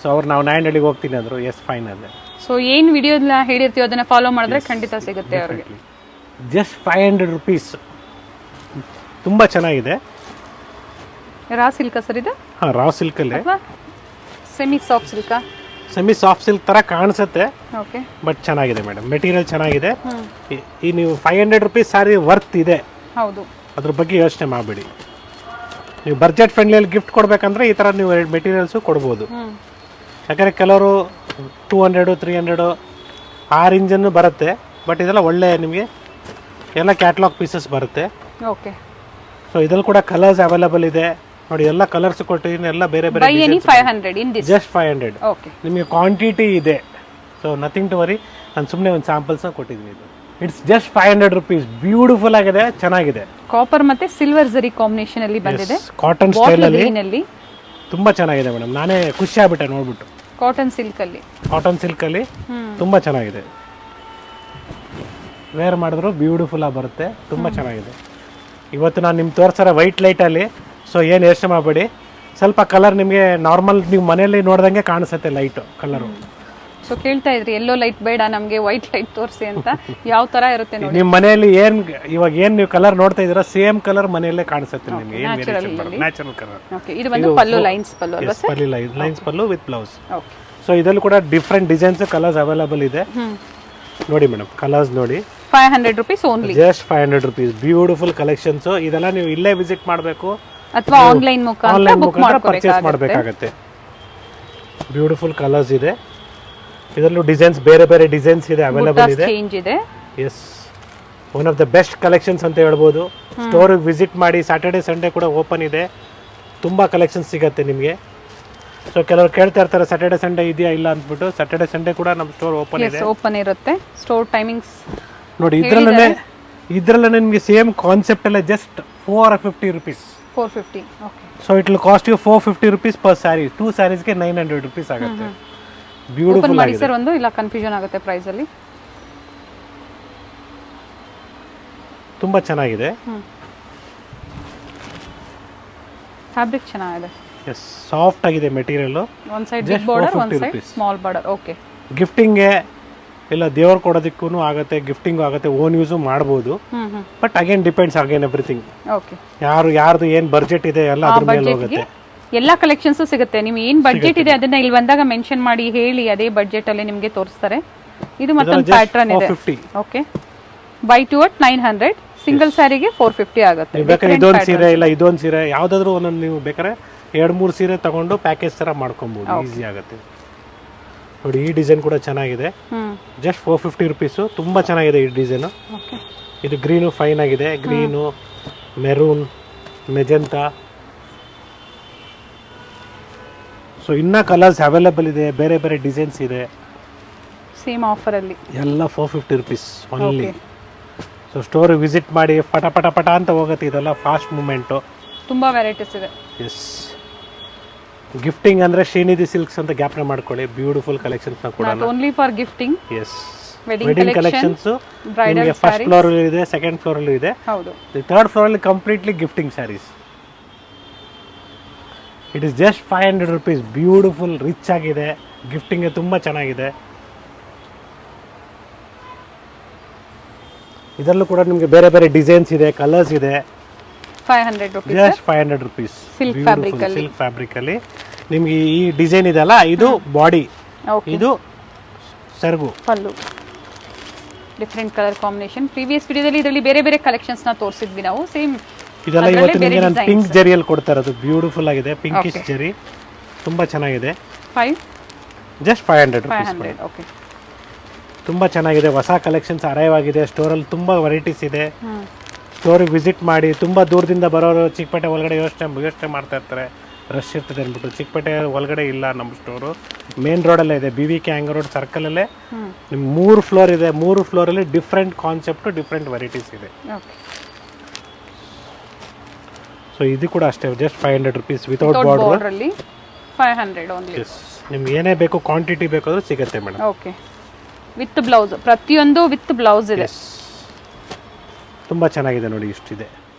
ಸೊ ಅವ್ರು ನಾವು ನಾಯಂಡಹಳ್ಳಿಗೆ ಹೋಗ್ತೀನಿ ಅಂದರು. ಎಸ್, ಫೈನ್ ಅದೇ. ಸೊ ಏನು ವಿಡಿಯೋ ಹೇಳಿರ್ತೀವಿ ಅದನ್ನ ಫಾಲೋ ಮಾಡಿದ್ರೆ ಖಂಡಿತ ಸಿಗುತ್ತೆ ಅವರಿಗೆ. Just 500 rupees. ತುಂಬ ಚೆನ್ನಾಗಿದೆ. ರಾ ಸಿಲ್ಕ್ ಸರ್ ಇದು? ಹಾಂ, ರಾ ಸಿಲ್ಕಲ್ಲೇ. Semi soft silk. Semi soft silk ಥರ ಕಾಣಿಸುತ್ತೆ. ಓಕೆ, ಬಟ್ ಚೆನ್ನಾಗಿದೆ ಮೇಡಮ್, ಮೆಟೀರಿಯಲ್ ಚೆನ್ನಾಗಿದೆ. ಈ ನೀವು 500 rupees ಸ್ಯಾರಿ ವರ್ತ್ ಇದೆ. ಹೌದು, ಅದ್ರ ಬಗ್ಗೆ ಯೋಚನೆ ಮಾಡಬೇಡಿ. ನೀವು ಬಜೆಟ್ ಫ್ರೆಂಡ್ಲಿಯಲ್ಲಿ ಗಿಫ್ಟ್ ಕೊಡಬೇಕಂದ್ರೆ ಈ ಥರ ನೀವು ಮೆಟೀರಿಯಲ್ಸು ಕೊಡ್ಬೋದು. ಯಾಕಂದರೆ ಕೆಲವರು 200, 300 ಆ ರೇಂಜನ್ನು ಬರುತ್ತೆ. ಬಟ್ ಇದೆಲ್ಲ ಒಳ್ಳೆ ನಿಮಗೆ ಎಲ್ಲ ಕ್ಯಾಟ್ಲಾಗ್ ಪೀಸಸ್ ಬರುತ್ತೆ. ಓಕೆ, ಸೊ ಇದ್ರಲ್ಲಿ ಕೂಡ ಕಲರ್ಸ್ ಅವೈಲಬಲ್ ಇದೆ ನೋಡಿ. ಎಲ್ಲ ಕಲರ್ಸ್ ಕೊಟ್ಟಿದ್ದೀನಿ, ಎಲ್ಲ ಬೇರೆ ಬೇರೆ. Buy any 500 in this. Just 500. Okay, ನಿಮಗೆ ಕ್ವಾಂಟಿಟಿ ಇದೆ. So nothing to worry. ನಾನು ಸುಮ್ಮನೆ ಒಂದು ಸ್ಯಾಂಪಲ್ಸ್ನ ಕೊಟ್ಟಿದ್ದೀನಿ. ಇದು ಇಟ್ಸ್ ಜಸ್ಟ್ 500 rupees. ಬ್ಯೂಟಿಫುಲ್ ಆಗಿದೆ, ಚೆನ್ನಾಗಿದೆ. ಕಾಪರ್ ಮತ್ತೆ ಸಿಲ್ವರ್ ಜರಿ ಕಾಂಬಿನೇಷನ್ ಅಲ್ಲಿ ಬಂದಿದೆ. ಕಾಟನ್ ಸ್ಟೈಲ್ ಅಲ್ಲಿ ತುಂಬಾ ಚೆನ್ನಾಗಿದೆ ಮೇಡಮ್. ನಾನೇ ಖುಷಿ ಆಗ್ಬಿಟ್ಟೆ ನೋಡ್ಬಿಟ್ಟು. ಕಾಟನ್ ಸಿಲ್ಕ್ ಅಲ್ಲಿ ತುಂಬಾ ಚೆನ್ನಾಗಿದೆ. ವೇರ್ ಮಾಡಿದ್ರು ಬ್ಯೂಟಿಫುಲ್ ಆಗಿ ಬರುತ್ತೆ, ತುಂಬಾ ಚೆನ್ನಾಗಿದೆ. ಇವತ್ತು ನಾನು ನಿಮ್ಗೆ ತೋರಿಸೋ ವೈಟ್ ಲೈಟಲ್ಲಿ, ಸೊ ಏನು ಯೋಚನೆ ಮಾಡಬೇಡಿ, ಸ್ವಲ್ಪ ಕಲರ್ ನಿಮಗೆ ನಾರ್ಮಲ್ ನೀವು ಮನೆಯಲ್ಲಿ ನೋಡ್ದಂಗೆ ಕಾಣಿಸುತ್ತೆ ಲೈಟು ಕಲರು. ಸೊ ಕೇಳ್ತಾ ಇದ್ರಿ ಎಲ್ಲೋ ಲೈಟ್ ಬೇಡ ನಮಗೆ ವೈಟ್ ಲೈಟ್ ತೋರಿಸಿ ಅಂತ, ಯಾವ ತರ ಇರುತ್ತೆ ನೋಡಿ. ನಿಮ್ಮ ಮನೆಯಲ್ಲಿ ಇವಾಗ ಏನು ನೀವು ಕಲರ್ ನೋಡ್ತಾ ಇದ್ದೀರಾ ಸೇಮ್ ಕಲರ್ ಮನೆಯಲ್ಲೇ ಕಾಣಿಸುತ್ತೆ ನಿಮಗೆ. ಏನು ವೇರಿಯೇಷನ್ ಬರುತ್ತೆ, ನ್ಯಾಚುರಲ್ ಕಲರ್. ಓಕೆ, ಇದು ಬಂದು ಪಲ್ಲು ಲೈನ್ಸ್ ಪಲ್ಲು ಅಲ್ವಾ sir? Lines pallu with blouse. Okay, so ಇದರಲ್ಲಿ ಕೂಡ ಡಿಫ್ರೆಂಟ್ ಡಿಸೈನ್ಸ್ ಕಲರ್ಸ್ ಅವೈಲೇಬಲ್ ಇದೆ. ನೋಡಿ ಮೇಡಮ್, ಕಲರ್ಸ್ ನೋಡಿ. 500 rupees only. Just 500 rupees. Beautiful collections. ಇದೆಲ್ಲ ನೀವು ಇಲ್ಲೇ ವಿಸಿಟ್ ಮಾಡಬೇಕು ಅಥವಾ ಆನ್ಲೈನ್ ಮುಖಾಂತರ ಪರ್ಚೇಸ್ ಮಾಡಬೇಕಾಗುತ್ತೆ. ಬ್ಯೂಟಿಫುಲ್ ಕಲರ್ಸ್ ಇದೆ. ಇದರಲ್ಲೂ ಡಿಸೈನ್ಸ್ ಬೇರೆ ಬೇರೆ ಡಿಸೈನ್ಸ್ ಇದೆ, ಅವೈಲೇಬಲ್ ಇದೆ. ಚೇಂಜ್ ಇದೆ. Yes, one of the best collections ಅಂತ ಹೇಳ್ಬೋದು. ಸ್ಟೋರ್ ವಿಸಿಟ್ ಮಾಡಿ. ಸ್ಯಾಟರ್ಡೆ ಸಂಡೇ ಕೂಡ ಓಪನ್ ಇದೆ, ತುಂಬಾ ಕಲೆಕ್ಷನ್ಸ್ ಸಿಗುತ್ತೆ ನಿಮಗೆ. ಸೊ ಕೆಲವರು ಕೇಳ್ತಾ ಇರ್ತಾರೆ ಸ್ಯಾಟರ್ಡೆ ಸಂಡೇ ಇದೆಯಾ ಇಲ್ಲ ಅಂದ್ಬಿಟ್ಟು. ಸ್ಯಾಟರ್ಡೆ ಸಂಡೇ ಕೂಡ ನಮ್ಮ ಸ್ಟೋರ್ ಓಪನ್ ಇದೆ. ಓಪನ್ ಇರುತ್ತೆ. ಸ್ಟೋರ್ ಟೈಮಿಂಗ್ಸ್ ನೋಡಿ. ಇದ್ರಲ್ಲೇ ನಿಮಗೆ ಸೇಮ್ ಕಾನ್ಸೆಪ್ಟ್ ಎಲ್ಲ just 450 rupees. 450. Okay. So it will cost you 450 rupees per saree. 2 sareesಗೆ 900 rupees ಆಗುತ್ತೆ. ಬ್ಯೂಟಿಫುಲ್ ಮಾಡಿ ಸರ್, ಒಂದು ಇಲ್ಲ ಕನ್ಫ್ಯೂಷನ್ ಆಗುತ್ತೆ ಪ್ರೈಸ್ ಅಲ್ಲಿ. ತುಂಬಾ ಚೆನ್ನಾಗಿದೆ. ಫ್ಯಾಬ್ರಿಕ್ ಚೆನ್ನಾಗಿದೆ. ಎಸ್, ಸಾಫ್ಟ್ ಆಗಿದೆ material. One side big border, one side small border. Okay. ಗಿಫ್ಟಿಂಗ್ಗೆ ಇಲ್ಲ ದೇವ್ರು ಕೊಡೋದಕ್ಕೂ ಆಗುತ್ತೆ, ಗಿಫ್ಟಿಂಗ್ ಆಗುತ್ತೆ, ಓನ್ ಯೂಸು ಮಾಡ್ಬೋದು. But again depends again everything. Okay. ಯಾರ್ದು ಏನ್ ಬಡ್ಜೆಟ್ ಇದೆ ಎಲ್ಲ ಅದ್ರ ಮೇಲೆ ಹೋಗುತ್ತೆ. ಎಲ್ಲಾ ಕಲೆಕ್ಷನ್ಸ್ ಸಿಗುತ್ತೆ. ನೀವು ಏನ್ ಬಡ್ಜೆಟ್ ಇದೆ ಅದನ್ನ ಇಲ್ಲಿ ಬಂದಾಗ ಮೆನ್ಷನ್ ಮಾಡಿ ಹೇಳಿ, ಅದೇ ಬಡ್ಜೆಟ್ ಅಲ್ಲಿ ನಿಮಗೆ ತೋರಿಸ್ತಾರೆ. ಇದು ಮತ್ತೊಂದು ಪ್ಯಾಟರ್ನ್ ಇದೆ. Okay. Buy two at 900, single ಸ್ಯಾರಿಗೆ 450 ಆಗುತ್ತೆ. ಬೇಕಾದ್ರೆ ಇದೊಂದು ಸೀರೆ ಇಲ್ಲ ಇದೊಂದು ಸೀರೆ ಯಾವ್ದಾದ್ರು ಒಂದೊಂದು ನೀವು ಬೇಕಾದ್ರೆ 2-3 ಸೀರೆ ತಗೊಂಡು ಪ್ಯಾಕೇಜ್ ತರ ಮಾಡ್ಕೊಬಹುದು, ಈಸಿ ಆಗುತ್ತೆ. ನೋಡಿ, ಈ ಡಿಸೈನ್ ಕೂಡ ಚೆನ್ನಾಗಿದೆ. Just 450 rupees. ತುಂಬಾ ಚೆನ್ನಾಗಿದೆ ಈ ಡಿಸೈನ್. ಇದು ಗ್ರೀನು ಫೈನ್ ಆಗಿದೆ. Green, maroon, magenta. ಸೊ ಇನ್ನ ಕಲರ್ಸ್ ಅವೈಲೇಬಲ್ ಇದೆ, ಬೇರೆ ಬೇರೆ ಡಿಸೈನ್ಸ್ ಇದೆ. ಸೇಮ್ ಆಫರ್ ಅಲ್ಲಿ ಎಲ್ಲ 450 rupees only. So store visit ಮಾಡಿ. ಪಟ ಪಟ ಪಟ ಅಂತ ಹೋಗುತ್ತೆ. ಇದೆಲ್ಲ ಫಾಸ್ಟ್ ಮೂವ್ಮೆಂಟು. ತುಂಬಾ ವೆರೈಟೀಸ್ ಇದೆ. ಎಸ್, ಗಿಫ್ಟಿಂಗ್ ಅಂದ್ರೆ ಶ್ರೀನಿಧಿ ಸಿಲ್ಕ್ಸ್ ಅಂತ ಜ್ಞಾಪನೆ ಮಾಡ್ಕೊಳ್ಳಿ. ಬ್ಯೂಟಿಫುಲ್ ಕಲೆಕ್ಷನ್ಸ್ ಕೂಡ only for gifting. Yes, wedding collections ನಿಮಗೆ ಫಸ್ಟ್ ಫ್ಲೋರ್ ಅಲ್ಲಿ ಇದೆ, ಸೆಕೆಂಡ್ ಫ್ಲೋರ್ ಅಲ್ಲಿ ಇದೆ. ಹೌದು. ಥರ್ಡ್ ಫ್ಲೋರ್ ಅಲ್ಲಿ completely gifting saris. It is just 500 rupees. Beautiful, rich ಆಗಿದೆ. ಗಿಫ್ಟಿಂಗ್ ತುಂಬಾ ಚೆನ್ನಾಗಿದೆ. ಇದರಲ್ಲೂ ಕೂಡ ನಿಮಗೆ ಬೇರೆ ಬೇರೆ ಡಿಸೈನ್ಸ್ ಇದೆ, ಕಲರ್ಸ್ ಇದೆ. 500 rupees. Just 500 rupees. Silk fabric ಅಲ್ಲಿ. ಸಿಲ್ಕ್ ಫ್ಯಾಬ್ರಿಕ್ ಅಲ್ಲಿ ನಿಮಗೆ ಈ ಡಿಸೈನ್ ಇದೆಲ್ಲ, ಇದು ಬಾಡಿ, ಇದು ಸೆರಗು, pallu. Different colour combination. Previous ವಿಡಿಯೋದಲ್ಲಿ ಇದರಲ್ಲಿ ಬೇರೆ ಬೇರೆ ಕಲೆಕ್ಷನ್ಸ್ ನ ತೋರಿಸಿದ್ವಿ ನಾವು. ಸೇಮ್ ಇದೆಲ್ಲ ಇವತ್ತು ನಿಮಗೆ ನಾನು ಪಿಂಕ್ ಜರಿಯಲ್ಲಿ ಕೊಡ್ತಾ ಇರೋದು. ಬ್ಯೂಟಿಫುಲ್ ಆಗಿದೆ, ಪಿಂಕಿಶ್ ಜರಿ, ತುಂಬಾ ಚೆನ್ನಾಗಿದೆ. Just 500 rupees. ಓಕೆ. ತುಂಬಾ ಚೆನ್ನಾಗಿದೆ. ಹೊಸ ಕಲೆಕ್ಷನ್ಸ್ ಅರೈವ್ ಆಗಿದೆ. ಸ್ಟೋರಲ್ಲಿ ತುಂಬಾ ವೆರೈಟೀಸ್ ಇದೆ. ಸ್ಟೋರಿಗೆ ವಿಸಿಟ್ ಮಾಡಿ. ತುಂಬಾ ದೂರದಿಂದ ಬರೋರು ಚಿಕ್ಕಪೇಟೆ ಒಳಗಡೆ ಯೋಚನೆ ಮಾಡ್ತಾ ಇರ್ತಾರೆ, ರಶ್ ಇರ್ತದೆ ಅಂದ್ಬಿಟ್ಟು. ಚಿಕ್ಕಪೇಟೆ ಒಳಗಡೆ ಇಲ್ಲ ನಮ್ಮ ಸ್ಟೋರು, ಮೇನ್ ರೋಡಲ್ಲೇ ಇದೆ. BVK ಹ್ಯಾಂಗರ್ ರೋಡ್ ಸರ್ಕಲಲ್ಲೇ ನಿಮ್ಗೆ 3 ಫ್ಲೋರ್ ಇದೆ. 3 ಫ್ಲೋರಲ್ಲಿ ಡಿಫ್ರೆಂಟ್ ಕಾನ್ಸೆಪ್ಟ್, ಡಿಫ್ರೆಂಟ್ ವೆರೈಟೀಸ್ ಇದೆ. ಸೊ ಇದು ಕೂಡ ಅಷ್ಟೇ, ಜಸ್ಟ್ 500 rupees ವಿತೌಟ್ ಬಾರ್ಡರ್ ಅಲ್ಲಿ 500 ಓನ್ಲಿ. ನಿಮ್ಗೆ ಏನೇ ಬೇಕು ಕ್ವಾಂಟಿಟಿ ಬೇಕಾದ್ರೂ ಸಿಗುತ್ತೆ ಮೇಡಮ್. ಓಕೆ. ವಿತ್ ಬ್ಲೌಸ್, ಪ್ರತಿಯೊಂದು ವಿತ್ ಬ್ಲೌಸ್ ಇದೆ. ತುಂಬಾ ಚೆನ್ನಾಗಿದೆ ನೋಡಿ, ಇಷ್ಟಿದೆ.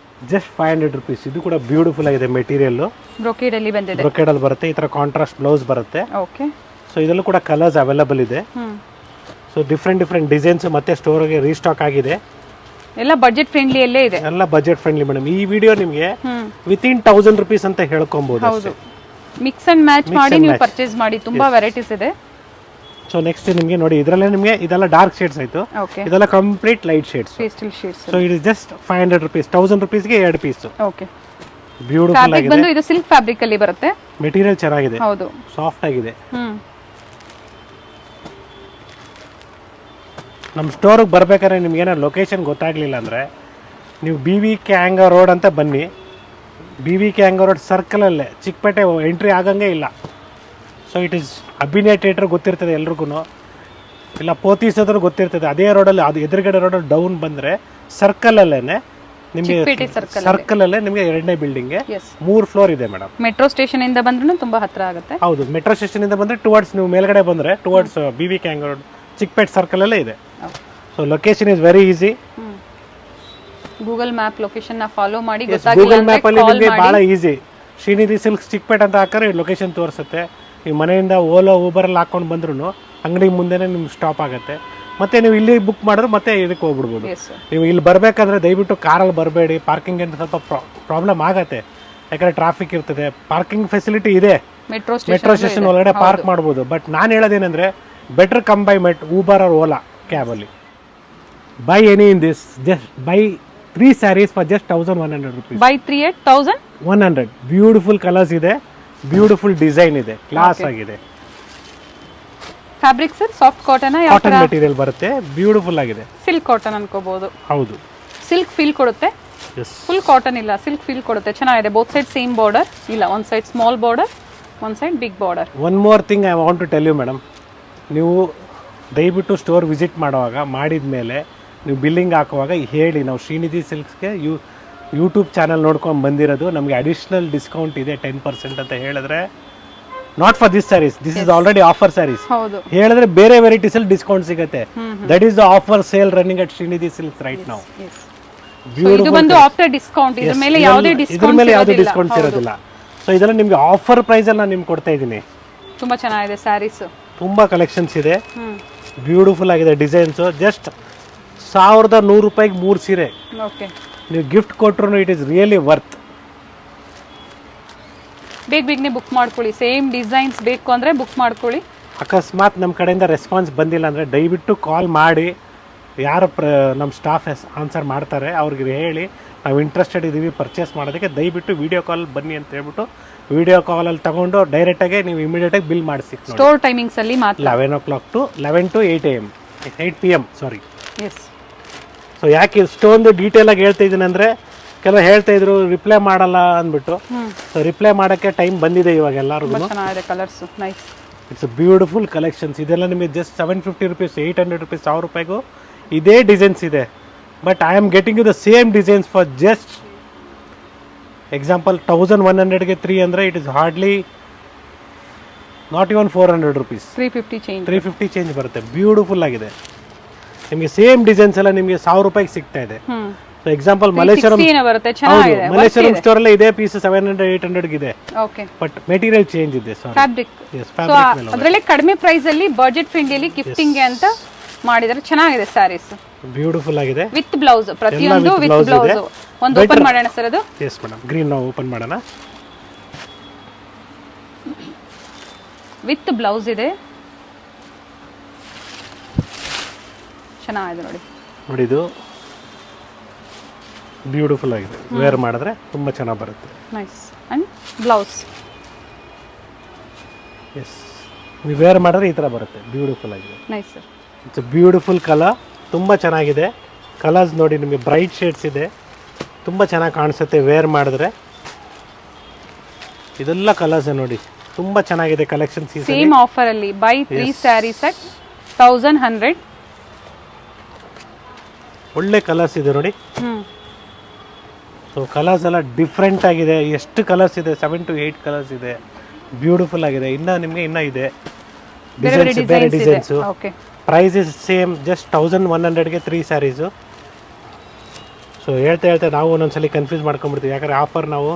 Just 500 rupees. ಇದು ಕೂಡ ಬ್ಯೂಟಿಫುಲ್ ಆಗಿದೆ. ಮೆಟೀರಿಯಲ್ ಬ್ರೊಕೇಡ್ ಅಲ್ಲಿ ಬಂದಿದೆ. ಬ್ರೊಕೇಡ್ ಅಲ್ಲಿ ಬರುತ್ತೆ. ಈ ತರ ಕಾಂಟ್ರಾಸ್ಟ್ ಬ್ಲೌಸ್ ಬರುತ್ತೆ. ಓಕೆ. ಸೊ ಇದರಲ್ಲೂ ಕೂಡ ಕಲರ್ಸ್ ಅವೈಲೇಬಲ್ ಇದೆ. ಸೊ ಡಿಫ್ರೆಂಟ್ ಡಿಸೈನ್ಸ್ ಮತ್ತೆ ಸ್ಟೋರ್ಗೆ ರೀಸ್ಟಾಕ್ ಆಗಿದೆ. ಎಲ್ಲ ಬಜೆಟ್ ಫ್ರೆಂಡ್ಲಿ ಅಲ್ಲೇ ಇದೆ. ಎಲ್ಲ ಬಜೆಟ್ ಫ್ರೆಂಡ್ಲಿ ಮೇಡಮ್. ಈ ವಿಡಿಯೋ ನಿಮಗೆ ವಿತಿನ್ 1000 rupees ಅಂತ ಹೇಳ್ಕೊಬಹುದು. ಹೌದು. ಮಿಕ್ಸ್ ಅಂಡ್ ಮ್ಯಾಚ್ ಮಾಡಿ ನೀವು ಪರ್ಚೇಸ್ ಮಾಡಿ. ತುಂಬಾ ವೆರೈಟೀಸ್ ಇದೆ. ಸೊ ನೆಕ್ಸ್ಟ್ ನಿಮಗೆ ನೋಡಿ, ಇದರಲ್ಲೇ ನಿಮಗೆ ಇದೆಲ್ಲ ಡಾರ್ಕ್ ಶೇಡ್ಸ್ ಆಯ್ತು. ಇದೆಲ್ಲ complete light shades, pastel shades. So it is just 500 rupees. 1000 rupees ಗೆ 2 ಪೀಸ್. ಓಕೆ. ಬ್ಯೂಟಿಫುಲ್ ಆಗಿದೆ. ಬಂದು ಇದು ಸಿಲ್ಕ್ ಫ್ಯಾಬ್ರಿಕ್ ಅಲ್ಲಿ ಬರುತ್ತೆ. ಮೆಟೀರಿಯಲ್ ಚೆನ್ನಾಗಿದೆ. ಹೌದು, ಸಾಫ್ಟ್ ಆಗಿದೆ. ನಮ್ಮ ಸ್ಟೋರಿಗೆ ಬರ್ಬೇಕಾದ್ರೆ ನಿಮ್ಗೆ ಏನಾದ್ರು ಲೊಕೇಶನ್ ಗೊತ್ತಾಗ್ಲಿಲ್ಲ ಅಂದ್ರೆ ನೀವು BVK ಹ್ಯಾಂಗರ್ ರೋಡ್ ಅಂತ ಬನ್ನಿ. BVK ಹ್ಯಾಂಗರ್ ರೋಡ್ ಸರ್ಕಲಲ್ಲೇ, ಚಿಕ್ಕಪೇಟೆ ಎಂಟ್ರಿ ಆಗಂಗೆ ಇಲ್ಲ. So it is Abhinaya theatre ಗೊತ್ತಿರ್ತದೆ ಎಲ್ರಿಗೂ. ಇಲ್ಲ ಪೋತೀಸ್ ಹತ್ರ ಗೊತ್ತಿರ್ತದೆ, ಅದೇ ರೋಡಲ್ಲಿ ಅದು ಎದುರುಗಡೆ ರೋಡಲ್ಲಿ ಡೌನ್ ಬಂದರೆ ಸರ್ಕಲಲ್ಲೇ ನಿಮಗೆ ಚಿಕ್ಕಪೇಟೆ ಸರ್ಕಲ್ ಸರ್ಕಲಲ್ಲೇ ನಿಮಗೆ 2ನೇ ಬಿಲ್ಡಿಂಗ್ಗೆ ಎಸ್ 3 ಫ್ಲೋರ್ ಇದೆ ಮೇಡಮ್. ಮೆಟ್ರೋ ಸ್ಟೇಷನ್ ಇಂದ ಬಂದ್ರೂ ತುಂಬಾ ಹತ್ರ ಆಗುತ್ತೆ. ಹೌದು, ಮೆಟ್ರೋ ಸ್ಟೇಷನ್ ಇಂದ ಬಂದರೆ ಟುವರ್ಡ್ಸ್ ನೀವು ಮೇಲ್ಗಡೆ ಬಂದರೆ ಟುವರ್ಡ್ಸ್ BV ಕ್ಯಾಂಗ್ ರೋಡ್ ಚಿಕ್ಕಪೇಟೆ ಸರ್ಕಲಲ್ಲೇ ಇದೆ. So location is very easy. Google map location ನ ಫಾಲೋ ಮಾಡಿ ಗೂಗಲ್ ಮ್ಯಾಪ್ ಅಲ್ಲಿ ನಿಮಗೆ ಬಹಳ ಈಸಿ. ಶ್ರೀನಿಧಿ ಸಿಲ್ಕ್ಸ್ ಚಿಕ್ಕಪೇಟೆ ಅಂತ ಹಾಕಿದ್ರೆ ಲೊಕೇಶನ್ ತೋರಿಸುತ್ತೆ. ನೀವು ಮನೆಯಿಂದ ಓಲೋ ಊಬರ್ ಅಲ್ಲಿ ಹಾಕೊಂಡು ಬಂದ್ರು ಅಂಗಡಿ ಮುಂದೆನೇ ನಿಮ್ಗೆ ಸ್ಟಾಪ್ ಆಗುತ್ತೆ. ಮತ್ತೆ ನೀವು ಇಲ್ಲಿ ಬುಕ್ ಮಾಡಿದ್ರೆ ಮತ್ತೆ ಇದಕ್ಕೆ ಹೋಗ್ಬಿಡ್ಬೋದು. ನೀವು ಇಲ್ಲಿ ಬರಬೇಕಂದ್ರೆ ದಯವಿಟ್ಟು ಕಾರಲ್ಲಿ ಬರಬೇಡಿ. ಪಾರ್ಕಿಂಗ್ ಅಂತ ಸ್ವಲ್ಪ ಪ್ರಾಬ್ಲಮ್ ಆಗತ್ತೆ, ಯಾಕಂದ್ರೆ ಟ್ರಾಫಿಕ್ ಇರ್ತದೆ. ಪಾರ್ಕಿಂಗ್ ಫೆಸಿಲಿಟಿ ಇದೆ, ಮೆಟ್ರೋ ಸ್ಟೇಷನ್ ಒಳಗಡೆ ಪಾರ್ಕ್ ಮಾಡ್ಬೋದು. ಬಟ್ ನಾನು ಹೇಳೋದೇನೆಂದ್ರೆ better come by Uber or Ola ಕ್ಯಾಬಲ್ಲಿ. Buy any in this, just buy 3 sarees for just 1100 rupees. Buy 3 at 1100. Beautiful colours ಇದೆ, ಬ್ಯೂಟಿಫುಲ್ ಡಿಸೈನ್ ಇದೆ, ಕ್ಲಾಸ್ ಆಗಿದೆ. Fabric sir soft cotton cotton material ಬರುತ್ತೆ, beautiful ಆಗಿದೆ. ಸಿಲ್ಕ್ ಕಾಟನ್ ಅನ್ಕೋಬಹುದು. ಹೌದು, ಸಿಲ್ಕ್ ಫೀಲ್ ಕೊಡುತ್ತೆ. Full cotton ಇಲ್ಲ, ಸಿಲ್ಕ್ ಫೀಲ್ ಕೊಡುತ್ತೆ. ಚೆನ್ನಾಗಿದೆ. ಬೋತ್ ಸೈಡ್ ಸೇಮ್ ಬಾರ್ಡರ್ ಇಲ್ಲ, ಒಂದು ಸೈಡ್ ಸ್ಮಾಲ್ ಬಾರ್ಡರ್, ಒಂದು side big border. One more thing I want to tell you madam, ನೀವು ದಯವಿಟ್ಟು ಸ್ಟೋರ್ ವಿಸಿಟ್ ಮಾಡುವಾಗ ಮಾಡಿದ ಮೇಲೆ ನೀವು ಬಿಲ್ಲಿಂಗ್ ಹಾಕುವಾಗ ಹೇಳಿ ನಾವು ಶ್ರೀನಿಧಿ ಸಿಲ್ಕ್ಸ್ಗೆ ಯೂಟ್ಯೂಬ್ ಚಾನಲ್ ನೋಡ್ಕೊಂಡು ಬಂದಿರೋದು, ನಮಗೆ ಅಡಿಷ್ನಲ್ ಡಿಸ್ಕೌಂಟ್ ಇದೆ 10% ಅಂತ ಹೇಳಿದ್ರೆ, not for this sarees, this is already offer sarees. ಹೌದು, ಹೇಳಿದ್ರೆ ಬೇರೆ ವೆರೈಟೀಸ್ ಅಲ್ಲಿ ಡಿಸ್ಕೌಂಟ್ ಸಿಗುತ್ತೆ. That is the offer sale running at Srinidhi Silks right now. ಇದು ಬಂದು ಆಫ್ಟರ್ ಡಿಸ್ಕೌಂಟ್, ಇದ್ರ ಮೇಲೆ ಯಾವುದೇ ಡಿಸ್ಕೌಂಟ್ಸ್ ಇರೋದಿಲ್ಲ. ಸೊ ಇದೆಲ್ಲ ನಿಮಗೆ ಆಫರ್ ಪ್ರೈಸ್ ಅಲ್ಲಿ ನಾನು ನಿಮ್ಗೆ ಕೊಡ್ತಾ ಇದ್ದೀನಿ. ತುಂಬಾ ಚೆನ್ನಾಗಿದೆ ಸ್ಯಾರೀಸ್, ತುಂಬಾ ಕಲೆಕ್ಷನ್ಸ್ ಇದೆ, ಬ್ಯೂಟಿಫುಲ್ ಆಗಿದೆ ಡಿಸೈನ್ಸ್. ಜಸ್ಟ್ 1100 ರೂಪಾಯಿಗೆ 3 ಸೀರೆ ಓಕೆ ನೀವು ಗಿಫ್ಟ್ ಕೊಟ್ರು ಇಟ್ ಇಸ್ ರಿಯಲಿ ವರ್ತ್. ಬೇಗನೆ ಬುಕ್ ಮಾಡ್ಕೊಳ್ಳಿ. ಸೇಮ್ ಡಿಸೈನ್ಸ್ ಬೇಕು ಅಂದ್ರೆ ಬುಕ್ ಮಾಡ್ಕೊಳ್ಳಿ. ಅಕಸ್ಮಾತ್ ನಮ್ಮ ಕಡೆಯಿಂದ ರೆಸ್ಪಾನ್ಸ್ ಬಂದಿಲ್ಲ ಅಂದರೆ ದಯವಿಟ್ಟು ಕಾಲ್ ಮಾಡಿ, ಯಾರು ನಮ್ಮ ಸ್ಟಾಫ್ ಆನ್ಸರ್ ಮಾಡ್ತಾರೆ ಅವ್ರಿಗೆ ಹೇಳಿ ನಾವು ಇಂಟ್ರೆಸ್ಟೆಡ್ ಇದ್ದೀವಿ ಪರ್ಚೇಸ್ ಮಾಡೋದಕ್ಕೆ, ದಯವಿಟ್ಟು ವಿಡಿಯೋ ಕಾಲ್ ಬನ್ನಿ ಅಂತ ಹೇಳ್ಬಿಟ್ಟು ವಿಡಿಯೋ ಕಾಲಲ್ಲಿ ತಗೊಂಡು ಡೈರೆಕ್ಟಾಗಿ ನೀವು ಇಮಿಡಿಯೇಟಾಗಿ ಬಿಲ್ ಮಾಡಿಸಿ. ಸ್ಟೋರ್ ಟೈಮಿಂಗ್ಸ್ ಅಲ್ಲಿ ಮಾತ್ರ 11 o'clock to 11 to 8 PM sorry. Yes. So ಯಾಕೆ ಇಷ್ಟೊಂದು ಡೀಟೇಲ್ ಆಗಿ ಹೇಳ್ತಾ ಇದ್ದೀನಿ ಅಂದರೆ, ಕೆಲವು ಹೇಳ್ತಾ ಇದ್ರು ರಿಪ್ಲೈ ಮಾಡಲ್ಲ ಅಂದ್ಬಿಟ್ಟು. ಸೊ ರಿಪ್ಲೈ ಮಾಡೋಕ್ಕೆ ಟೈಮ್ ಬಂದಿದೆ ಇವಾಗ ಎಲ್ಲರಿಗೂ. ಚೆನ್ನಾಗಿದೆ colours, nice. It's beautiful collections. ಇದೆಲ್ಲ ನಿಮಗೆ ಜಸ್ಟ್ 750 rupees, 800 rupees, 1000 ರೂಪಾಯಿಗೂ ಇದೇ ಡಿಸೈನ್ಸ್ ಇದೆ. But I am getting you the same designs for just example 1100ಗೆ 3 ಅಂದರೆ it is hardly not even 400 rupees. 350 change ಬರುತ್ತೆ. ಬ್ಯೂಟಿಫುಲ್ ಆಗಿದೆ. ನಿಮಗೆ ಸೇಮ್ ಡಿಸೈನ್ಸ್ ಎಲ್ಲ ನಿಮಗೆ 1000 ರೂಪಾಯಿಗೆ ಸಿಗ್ತಾ ಇದೆ. ಎಕ್ಸಾಂಪಲ್ ಮಲೇಶ್ವರಂ ಸ್ಟೋರ್ ಅಲ್ಲೇ ಇದೇ ಪೀಸ್ 700-800 ಇದೆ. ಬಟ್ ಮೆಟೀರಿಯಲ್ ಚೇಂಜ್ ಇದೆ. ಫ್ಯಾಬ್ರಿಕ್ ಅದರಲ್ಲಿ ಕಡಿಮೆ ಪ್ರೈಸ್ ಅಲ್ಲಿ ಬಜೆಟ್ ಫ್ರೆಂಡ್ಲಿ ಗಿಫ್ಟಿಂಗ್ ಅಂತ ಮಾಡಿದರೆ ಚೆನ್ನಾಗಿದೆ ಸ್ಯಾರೀಸ್. ಬ್ಯೂಟಿಫುಲ್ ಆಗಿದೆ ವಿತ್ ಬ್ಲೌಸ್, ಪ್ರತಿಯೊಂದು ವಿತ್ ಬ್ಲೌಸ್. ಒಂದು ಓಪನ್ ಮಾಡೋಣ ಸರ್ ಅದು. ಎಸ್ ಮೇಡಮ್, ಗ್ರೀನ್ ನಾವು ಓಪನ್ ಮಾಡೋಣ. ವಿತ್ ಬ್ಲೌಸ್ ಇದೆ, ಚೆನ್ನಾಗಿದೆ ನೋಡಿ. ನೋಡಿ ಇದು ಬ್ಯೂಟಿಫುಲ್ ಆಗಿದೆ, ವೇರ್ ಮಾಡಿದ್ರೆ ತುಂಬಾ ಚೆನ್ನಾಗಿ ಬರುತ್ತೆ. ನೈಸ್. ಅಂಡ್ ಬ್ಲೌಸ್ ಎಸ್, ನೀವು ವೇರ್ ಮಾಡಿದ್ರೆ ಈ ಥರ ಬರುತ್ತೆ. ಬ್ಯೂಟಿಫುಲ್ ಆಗಿದೆ. Nice sir. It's beautiful colour, ತುಂಬ ಚೆನ್ನಾಗಿದೆ. ಕಲರ್ಸ್ ನೋಡಿ ನಿಮಗೆ ಬ್ರೈಟ್ ಶೇಡ್ಸ್ ಇದೆ, ತುಂಬ ಚೆನ್ನಾಗಿ ಕಾಣಿಸುತ್ತೆ ವೇರ್ ಮಾಡಿದ್ರೆ. ಇದೆಲ್ಲ ಕಲರ್ಸ್ ನೋಡಿ, ತುಂಬ ಚೆನ್ನಾಗಿದೆ ಕಲೆಕ್ಷನ್. ಸೇಮ್ ಆಫರ್ ಅಲ್ಲಿ ಬೈ 3 ಸ್ಯಾರೀಸ್ ಅಟ್ 1100. ಒಳ್ಳೆ ಕಲರ್ಸ್ ಇದೆ ನೋಡಿ. ಸೊ ಕಲರ್ಸ್ ಎಲ್ಲ ಡಿಫ್ರೆಂಟ್ ಆಗಿದೆ. ಎಷ್ಟು ಕಲರ್ಸ್ ಇದೆ? 7 to 8 ಕಲರ್ಸ್ ಇದೆ. ಬ್ಯೂಟಿಫುಲ್ ಆಗಿದೆ. ಇನ್ನ ನಿಮಗೆ ಇನ್ನ ಇದೆ ಡಿಸೈನ್ಸ್, ಬೇರೆ designs. Price is same, just 1100ಗೆ 3 ಸ್ಯಾರೀಸು. ಸೊ ಹೇಳ್ತಾ ನಾವು ಒಂದೊಂದ್ಸಲಿ ಕನ್ಫ್ಯೂಸ್ ಮಾಡ್ಕೊಂಡ್ಬಿಡ್ತೀವಿ, ಯಾಕಂದ್ರೆ ಆಫರ್ ನಾವು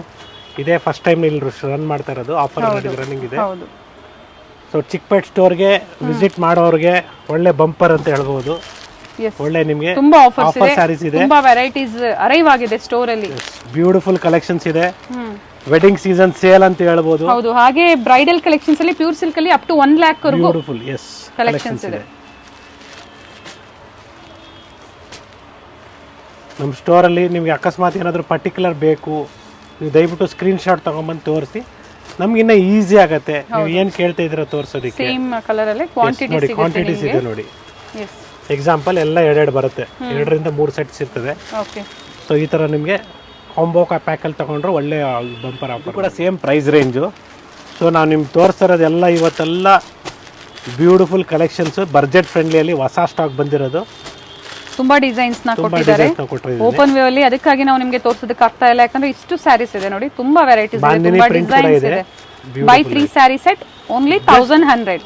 ಇದೇ ಫಸ್ಟ್ ಟೈಮ್ ಇಲ್ಲಿ ರನ್ ಮಾಡ್ತಾ ಇರೋದು. ಆಫರ್ ರನ್ನಿಂಗ್ ಇದೆ. ಸೊ ಚಿಕ್ಕಪೇಟೆ ಸ್ಟೋರ್ಗೆ ವಿಸಿಟ್ ಮಾಡೋರಿಗೆ ಒಳ್ಳೆ ಬಂಪರ್ ಅಂತ ಹೇಳ್ಬೋದು. ಒಳ್ಳೆ ನಿಮಗೆ ತುಂಬಾ ಆಫರ್ ಸ್ಯಾರೀಸ್ ಇದೆ, ತುಂಬಾ ವೆರೈಟೀಸ್ ಅರೈವ್ ಆಗಿದೆ ಸ್ಟೋರ್ ಅಲ್ಲಿ. ಬ್ಯೂಟಿಫುಲ್ ಕಲೆಕ್ಷನ್ಸ್ ಇದೆ. ವೆಡ್ಡಿಂಗ್ ಸೀಸನ್ ಸೇಲ್ ಅಂತ ಹೇಳ್ಬೋದು. ಹೌದು, ಹಾಗೆ ಬ್ರೈಡಲ್ ಕಲೆಕ್ಷನ್ಸ್ ಅಲ್ಲಿ ಪ್ಯೂರ್ ಸಿಲ್ಕ್ ಅಲ್ಲಿ ಅಪ್ ಟು 1 lakh ವರೆಗೂ ಬ್ಯೂಟಿಫುಲ್ ಎಸ್ ಕಲೆಕ್ಷನ್ಸ್ ಇದೆ. ನಮ್ಮ ಸ್ಟೋರಲ್ಲಿ ನಿಮಗೆ ಅಕಸ್ಮಾತ್ ಏನಾದರೂ ಪರ್ಟಿಕ್ಯುಲರ್ ಬೇಕು, ನೀವು ದಯವಿಟ್ಟು ಸ್ಕ್ರೀನ್ ಶಾಟ್ ತಗೊಂಡ್ಬಂದು ತೋರಿಸಿ, ನಮ್ಗೆ ಇನ್ನ ಈಸಿ ಆಗುತ್ತೆ. ನೀವು ಏನು ಕೇಳ್ತಾ ಇದ್ದೀರಾ ತೋರಿಸೋದಕ್ಕೆ. ಸೇಮ್ ಕಲರ್ ಅಲ್ಲಿ ನೋಡಿ ಕ್ವಾಂಟಿಟೀಸ್ ಇದೆ ನೋಡಿ. ಎಕ್ಸಾಂಪಲ್ ಎಲ್ಲ 2 ಬರುತ್ತೆ, 2ರಿಂದ 3 ಸೆಟ್ಸ್ ಇರ್ತದೆ. ಸೊ ಈ ಥರ ನಿಮಗೆ ಕಾಂಬೋ ಪ್ಯಾಕಲ್ಲಿ ತೊಗೊಂಡ್ರೆ ಒಳ್ಳೆ ಬಂಪರ್ ಆಫರ್ ಕೂಡ ಸೇಮ್ ಪ್ರೈಸ್ ರೇಂಜು. ಸೊ ನಾವು ನಿಮ್ಗೆ ತೋರಿಸ್ತಿರೋದೆಲ್ಲ ಇವತ್ತೆಲ್ಲ ಬ್ಯೂಟಿಫುಲ್ ಕಲೆಕ್ಷನ್ಸ್, ಬಜೆಟ್ ಫ್ರೆಂಡ್ಲಿಯಲ್ಲಿ ಹೊಸ ಸ್ಟಾಕ್ ಬಂದಿರೋದು. ತುಂಬಾ ಡಿಸೈನ್ಸ್ ನ ತುಂಬಾ ಕೊಟ್ಟಿದ್ದಾರೆ ಡಿಸೈನ್ಸ್ ಕೊಟ್ಟಿದ್ದೀವಿ. ಓಪನ್ ವ್ಯೂ ಅಲ್ಲಿ. ಅದಕ್ಕಾಗಿ ನಾವು ನಿಮಗೆ ತೋರಿಸೋದಕ್ಕೆ ಆಗ್ತಾ ಇಲ್ಲ, ಯಾಕಂದ್ರೆ ಇಷ್ಟು ಸ್ಯಾರೀಸ್ ಇದೆ ನೋಡಿ, ತುಂಬಾ ವೆರೈಟೀಸ್ ಇದೆ, ಬಾಂದಿನಿ ತುಂಬಾ print ಕೂಡ ಡಿಸೈನ್ಸ್ ಇದೆ. ಇದೆ. By 3 sari set only 1100.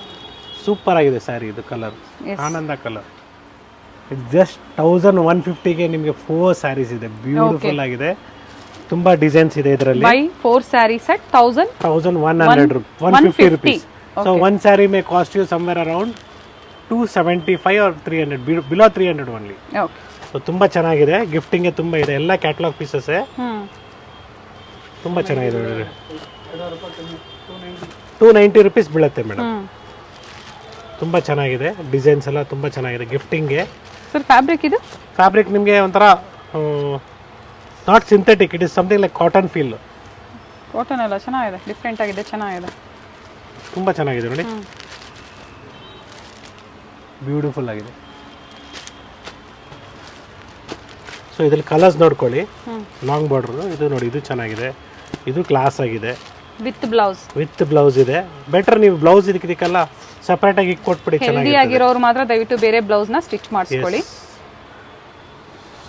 Super ಆಗಿದೆ ಸ್ಯಾರಿ ಇದು. Colour Yes. ಆನಂದ ಕಲರ್. ಜಸ್ಟ್ 1150ಗೆ ನಿಮಗೆ 4 ಸ್ಯಾರೀಸ್ ಇದೆ. ಬ್ಯೂಟಿಫುಲ್ ಆಗಿದೆ, ತುಂಬಾ ಡಿಸೈನ್ಸ್ ಇದೆ ಇದರಲ್ಲಿ. By 4 sari set 1100 150 rupees. So one saree may cost you somewhere around 275 or 300, below 300 only. Okay. So ತುಂಬಾ ಚೆನ್ನಾಗಿದೆ, ಗಿಫ್ಟಿಂಗ್ ಗೆ ತುಂಬಾ ಇದೆ, ಎಲ್ಲ ಕ್ಯಾಟಲಾಗ್ ಪೀಸಸ್. ತುಂಬಾ ಚೆನ್ನಾಗಿದೆ ನೋಡಿದ್ರೆ. 290 rupees ಬೀಳುತ್ತೆ ಮೇಡಮ್. ತುಂಬಾ ಚೆನ್ನಾಗಿದೆ, ಡಿಸೈನ್ಸ್ ಎಲ್ಲ ತುಂಬಾ ಚೆನ್ನಾಗಿದೆ ಗಿಫ್ಟಿಂಗ್ಗೆ. ಸರ್ ಫ್ಯಾಬ್ರಿಕ್ ಇದು? ಫ್ಯಾಬ್ರಿಕ್ ನಿಮಗೆ ಒಂಥರ not synthetic, it is something like cotton feel. Cotton ಎಲ್ಲ ಚೆನ್ನಾಗಿದೆ, ಡಿಫ್ರೆಂಟ್ ಆಗಿದೆ, ಚೆನ್ನಾಗಿದೆ, ತುಂಬಾ ಚೆನ್ನಾಗಿದೆ ನೋಡಿ, ಬ್ಯೂಟಿಫುಲ್ ಆಗಿದೆ. ಸೊ ಇದ್ರಲ್ಲಿ ಕಲರ್ಸ್ ನೋಡ್ಕೊಳ್ಳಿ. ಲಾಂಗ್ ಬಾರ್ಡರ್ ಇದು ನೋಡಿ, ಇದು ಚೆನ್ನಾಗಿದೆ, ಇದು ಕ್ಲಾಸ್ ಆಗಿದೆ. ವಿತ್ ಬ್ಲೌಸ್, ವಿತ್ ಬ್ಲೌಸ್ ಇದೆ. ಬೆಟರ್ ನೀವು ಬ್ಲೌಸ್ ಇದಕ್ಕೆಲ್ಲ ಸಪರೇಟ್ ಆಗಿ ಕೊಟ್ಬಿಡಿ, ಹೆಲ್ದಿ ಚೆನ್ನಾಗಿದೆ. ಆಗಿರೋರು ಮಾತ್ರ ದಯವಿಟ್ಟು ಬೇರೆ ಬ್ಲೌಸ್ ನ ಸ್ಟಿಚ್ ಮಾಡಿಸ್ಕೊಳ್ಳಿ.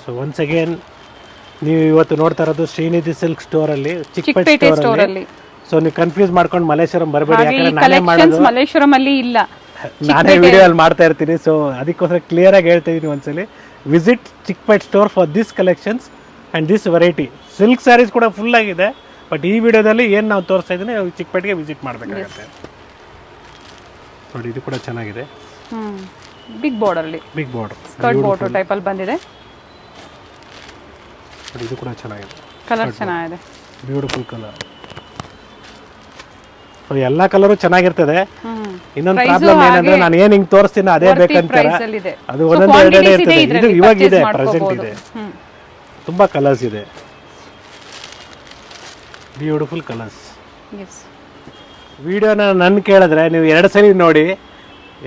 ಸೊ ಒನ್ಸ್ ಅಗೇನ್ ನೀವು ಇವತ್ತು ನೋಡ್ತಾ ಇರೋದು ಶ್ರೀನಿಧಿ ಸಿಲ್ಕ್ ಸ್ಟೋರ್ ಅಲ್ಲಿ, ಚಿಕ್ಕಪೇಟೆ ಚಿಕ್ಕಪೇಟೆ ಸ್ಟೋರ್ ಅಲ್ಲಿ. ಸೊ ನೀವು ಕನ್ಫ್ಯೂಸ್ ಮಾಡ್ಕೊಂಡು ಮಲ್ಲೇಶ್ವರಂ ಬರಬೇಡಿ, ಹಾಗೆ ಈ ಯಾಕಂದ್ರೆ ನಾನೇ ಕಲೆಕ್ಷನ್ಸ್ ಮಾಡೋದು, ಮಲ್ಲೇಶ್ವರಂ ಅಲ್ಲಿ ಇಲ್ಲ, ನಾನೇ ವಿಡಿಯೋ ಅಲ್ಲಿ ಮಾಡ್ತಾ ಇರ್ತೀನಿ. ಸೊ ಅದಕ್ಕೋಸ್ಕರ ಕ್ಲಿಯರ್ ಆಗಿ ಹೇಳ್ತಾ ಇದೀನಿ, ಒಂದ್ಸಲಿ visit Chickpete store for this collections and this variety. Silk sarees ಕೂಡ ಫುಲ್ ಆಗಿದೆ, ಬಟ್ ಈ ವಿಡಿಯೋದಲ್ಲಿ ಏನು ನಾವು ತೋರಿಸ್ತಾ ಇದ್ದೀನಿ ಚಿಕ್ಕಪೇಟೆಗೆ ವಿಸಿಟ್ ಮಾಡಬೇಕಾಗುತ್ತೆ. ನೋಡಿ ಇದು ಕೂಡ ಚೆನ್ನಾಗಿದೆ, ಬಿಗ್ ಬಾರ್ಡರ್ ಅಲ್ಲಿ, big border, skirt border type ಅಲ್ಲಿ ಬಂದಿದೆ. ನೋಡಿ ಇದು ಕೂಡ ಚೆನ್ನಾಗಿದೆ, ಕಲರ್ ಚೆನ್ನಾಗಿದೆ, ಬ್ಯೂಟಿಫುಲ್ ಕಲರ್. ಎಲ್ಲಾ ಕಲರು ಚೆನ್ನಾಗಿರ್ತದೆ. ಇನ್ನೊಂದು ಪ್ರಾಬ್ಲಮ್ ಏನಂದ್ರೆ ನಾನು ಏನ್ ಹಿಂಗ್ ತೋರಿಸ್ತೀನಿ ಅದೇ ಬೇಕಂತಾರೆ, ಅದು ಒಂದೊಂದು ಎರಡೆರಡೆ ಇರ್ತದೆ. ಇದು ಇವಾಗ ಇದೆ, ಪ್ರೆಸೆಂಟ್ ಇದೆ, ತುಂಬಾ ಕಲರ್ಸ್ ಇದೆ, ಬ್ಯೂಟಿಫುಲ್ ಕಲರ್ಸ್. ವಿಡಿಯೋನ ನನ್ನ ಕೇಳಿದ್ರೆ ನೀವು 2 ಸಲ ನೋಡಿ,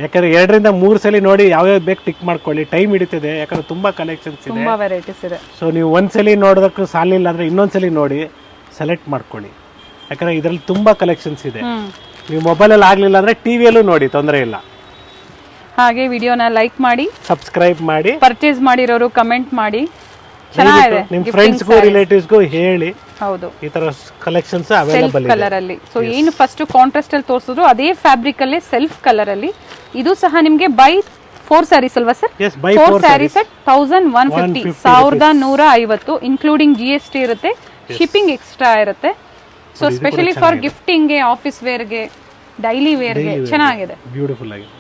ಯಾಕಂದ್ರೆ 2ರಿಂದ 3 ಸಲ ನೋಡಿ ಯಾವ್ಯಾವ ಬೇಕು ಟಿಕ್ ಮಾಡ್ಕೊಳ್ಳಿ, ಟೈಮ್ ಹಿಡಿತದೆ, ಯಾಕಂದ್ರೆ ತುಂಬಾ ಕಲೆಕ್ಷನ್ಸ್ ಇದೆ, ತುಂಬಾ ವೆರೈಟೀಸ್ ಇದೆ. ಸೊ ನೀವು ಒಂದ್ಸಲಿ ನೋಡೋದಕ್ಕೂ ಸಾಲಿಲ್ಲ ಅಂದ್ರೆ ಇನ್ನೊಂದ್ಸಲಿ ನೋಡಿ ಸೆಲೆಕ್ಟ್ ಮಾಡ್ಕೊಳ್ಳಿ, ಯಾಕಂದ್ರೆ ಇದರಲ್ಲಿ ತುಂಬಾ ಕಲೆಕ್ಷನ್ಸ್ ಇದೆ. ನೀವು ಮೊಬೈಲಲ್ಲಿ ಆಗ್ಲಿಲ್ಲ ಅಂದ್ರೆ ಟಿವಿಯಲ್ಲೂ ನೋಡಿ, ತೊಂದರೆ ಇಲ್ಲ. ಹಾಗೆ ವಿಡಿಯೋನ ಲೈಕ್ ಮಾಡಿ, ಸಬ್ಸ್ಕ್ರೈಬ್ ಮಾಡಿ, ಪರ್ಚೇಸ್ ಮಾಡಿರೋರು ಕಮೆಂಟ್ ಮಾಡಿ, ಚೆನ್ನಾಗಿದೆ. ನಿಮ್ಮ ಫ್ರೆಂಡ್ಸ್ಗೂ ರಿಲೇಟಿವ್ಸ್ಗೂ ಹೇಳಿ, ಹೌದು, ಈ ತರ ಕಲೆಕ್ಷನ್ಸ್ ಅವೈಲೇಬಲ್ ಇದೆ ಕಲರ್ ಅಲ್ಲಿ. ಸೊ ಏನು ಫಸ್ಟ್ ಕಾಂಟ್ರಾಸ್ಟ್ ಅಲ್ಲಿ ತೋರಿಸಿದ್ರು ಅದೇ ಫ್ಯಾಬ್ರಿಕ್ ಅಲ್ಲಿ ಸೆಲ್ಫ್ ಕಲರ್ ಅಲ್ಲಿ. ಇದು ಸಹ ನಿಮ್ಗೆ ಬೈ 4 ಸ್ಯಾರೀಸ್ ಅಲ್ವಾ sir? 4 sarees at 1150, 1150, including GST ಇರುತ್ತೆ, ಶಿಪ್ಪಿಂಗ್ ಎಕ್ಸ್ಟ್ರಾ ಇರುತ್ತೆ. ಸೊ ಸ್ಪೆಷಲಿ ಫಾರ್ ಗಿಫ್ಟಿಂಗ್ ಗೆ, ಆಫೀಸ್ ವೇರ್ ಗೆ, ಡೈಲಿ ವೇರ್ ಗೆ ಚೆನ್ನಾಗಿದೆ, ಬ್ಯೂಟಿಫುಲ್ ಆಗಿದೆ.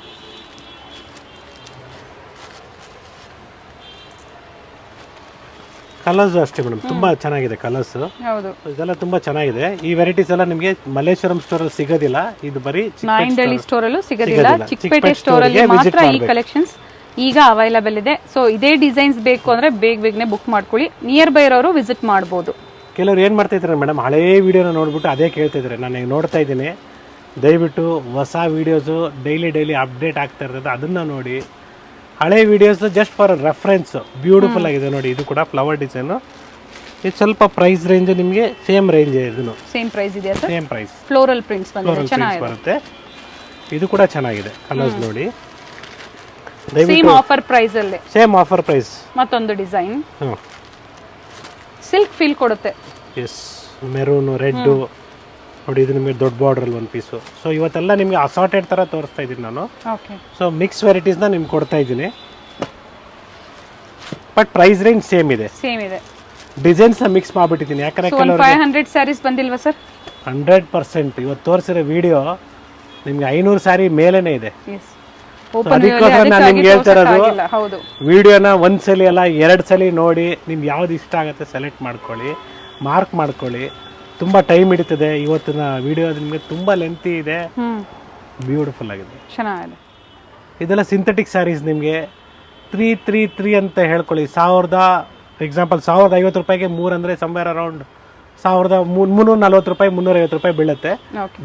ಕಲರ್ಸ್ ಅಷ್ಟೇ ಮೇಡಮ್, ತುಂಬಾ ಚೆನ್ನಾಗಿದೆ ಕಲರ್ಸ್. ಹೌದು, ಇದೆಲ್ಲ ತುಂಬಾ ಚೆನ್ನಾಗಿದೆ. ಈ ವೆರೈಟೀಸ್ ಎಲ್ಲ ನಿಮಗೆ ಮಲ್ಲೇಶ್ವರಂ ಸ್ಟೋರ್ ಅಲ್ಲಿ ಸಿಗೋದಿಲ್ಲ, ಇದು ಬರೀ ನಾಯಿಂಡಳ್ಳಿ ಸ್ಟೋರ್ ಅಲ್ಲೂ ಸಿಗೋದಿಲ್ಲ, ಚಿಕ್ಕಪೇಟೆ ಸ್ಟೋರ್ ಅಲ್ಲಿ ಮಾತ್ರ ಈ ಕಲೆಕ್ಷನ್ಸ್ ಈಗ ಅವೈಲಬಲ್ ಇದೆ. ಸೊ ಇದೇ ಡಿಸೈನ್ಸ್ ಬೇಕು ಅಂದ್ರೆ ಬೇಗನೆ ಬುಕ್ ಮಾಡ್ಕೊಳ್ಳಿ. ನಿಯರ್ ಬೈ ಇರೋರು ವಿಸಿಟ್ ಮಾಡಬಹುದು. ಕೆಲವರು ಏನು ಮಾಡ್ತಾ ಇದ್ದಾರೆ ಮೇಡಮ್, ಹಳೇ ವಿಡಿಯೋನ ನೋಡ್ಬಿಟ್ಟು ಅದೇ ಕೇಳ್ತಾ ಇದ್ದಾರೆ. ನಾನು ಈಗ ನೋಡ್ತಾ ಇದ್ದೀನಿ, ದಯವಿಟ್ಟು ಹೊಸ ವೀಡಿಯೋಸು ಡೈಲಿ ಅಪ್ಡೇಟ್ ಆಗ್ತಾ ಇರ್ತದೆ, ಅದನ್ನ ನೋಡಿ. ಹಳೆ videos just for reference. Beautiful ಆಗಿದೆ ನೋಡಿ, ಇದು ಕೂಡ ಫ್ಲವರ್ ಡಿಸೈನು. ಇದು ಸ್ವಲ್ಪ ಪ್ರೈಸ್ ರೇಂಜ್ ನಿಮಗೆ ಸೇಮ್ ರೇಂಜ್, ಇದನ್ನು ಸೇಮ್ ಪ್ರೈಸ್ ಇದೆ sir, same price. Floral prints ಬಂದಿದೆ, ಚೆನ್ನಾಗಿದೆ, ಬರುತ್ತೆ. ಇದು ಕೂಡ ಚೆನ್ನಾಗಿದೆ, ಕಲರ್ಸ್ ನೋಡಿ. ಸೇಮ್ ಆಫರ್ ಪ್ರೈಸ್ ಅಲ್ಲಿ, ಸೇಮ್ ಆಫರ್ ಪ್ರೈಸ್. ಮತ್ತೊಂದು ಡಿಸೈನ್ ಸಿಲ್ಕ್ ಫೀಲ್ ಕೊಡುತ್ತೆ. ಎಸ್, ಮೆರೂನ್, ರೆಡ್ ನೋಡಿ, ಇದು ನಿಮಗೆ ದೊಡ್ಡ ಬಾರ್ಡರ್ ಅಲ್ಲಿ ಒಂದು ಪೀಸು. ಸೊ ಇವತ್ತೆಲ್ಲ ನಿಮಗೆ ಅಸಾರ್ಟೆಡ್ ತರ ತೋರಿಸ್ತಾ ಇದ್ದೀನಿ ನಾನು. ಸೊ ಮಿಕ್ಸ್ ವೆರೈಟೀಸ್ನ ನಿಮ್ಗೆ ಕೊಡ್ತಾ ಇದ್ದೀನಿ, ಬಟ್ ಪ್ರೈಸ್ ರೇಂಜ್ ಸೇಮ್ ಇದೆ. ಡಿಸೈನ್ಸ್ ಮಿಕ್ಸ್ ಮಾಡ್ಬಿಟ್ಟಿದ್ದೀನಿ, ಯಾಕಂದ್ರೆ 500 ಸ್ಯಾರೀಸ್ ಬಂದಿಲ್ವಾ ಸರ್? 100% ಇವತ್ತು ತೋರಿಸಿರೋ ವಿಡಿಯೋ ನಿಮ್ಗೆ 500 ಸ್ಯಾರಿ ಮೇಲೇನೆ ಇದೆ. ಅದಕ್ಕೋಸ್ಕರ ನಾನು ನಿಮ್ಗೆ ಹೇಳ್ತಾ ಇರೋದು, ವಿಡಿಯೋನ ಒಂದ್ಸಲಿ ಅಲ್ಲ 2 ಸಲ ನೋಡಿ, ನಿಮ್ಗೆ ಯಾವ್ದು ಇಷ್ಟ ಆಗುತ್ತೆ ಸೆಲೆಕ್ಟ್ ಮಾಡ್ಕೊಳ್ಳಿ, ಮಾರ್ಕ್ ಮಾಡ್ಕೊಳ್ಳಿ. ತುಂಬಾ ಟೈಮ್ ಹಿಡಿತದೆ. ಇವತ್ತಿನ ವಿಡಿಯೋ ನಿಮಗೆ ತುಂಬಾ ಲೆಂತಿ ಇದೆ, ಬ್ಯೂಟಿಫುಲ್ ಆಗಿದೆ, ಚೆನ್ನಾಗಿದೆ. ಇದೆಲ್ಲ ಸಿಂಥೆಟಿಕ್ ಸ್ಯಾರೀಸ್ ನಿಮಗೆ 333 ಅಂತ ಹೇಳ್ಕೊಳ್ಳಿ. 1000 ಎಕ್ಸಾಂಪಲ್ 1050 ರೂಪಾಯಿಗೆ 3 ಅಂದ್ರೆ ಸಂವೇರ್ ಅರೌಂಡ್ 1340 ರೂಪಾಯಿ, 350 ರೂಪಾಯಿ ಬೀಳುತ್ತೆ.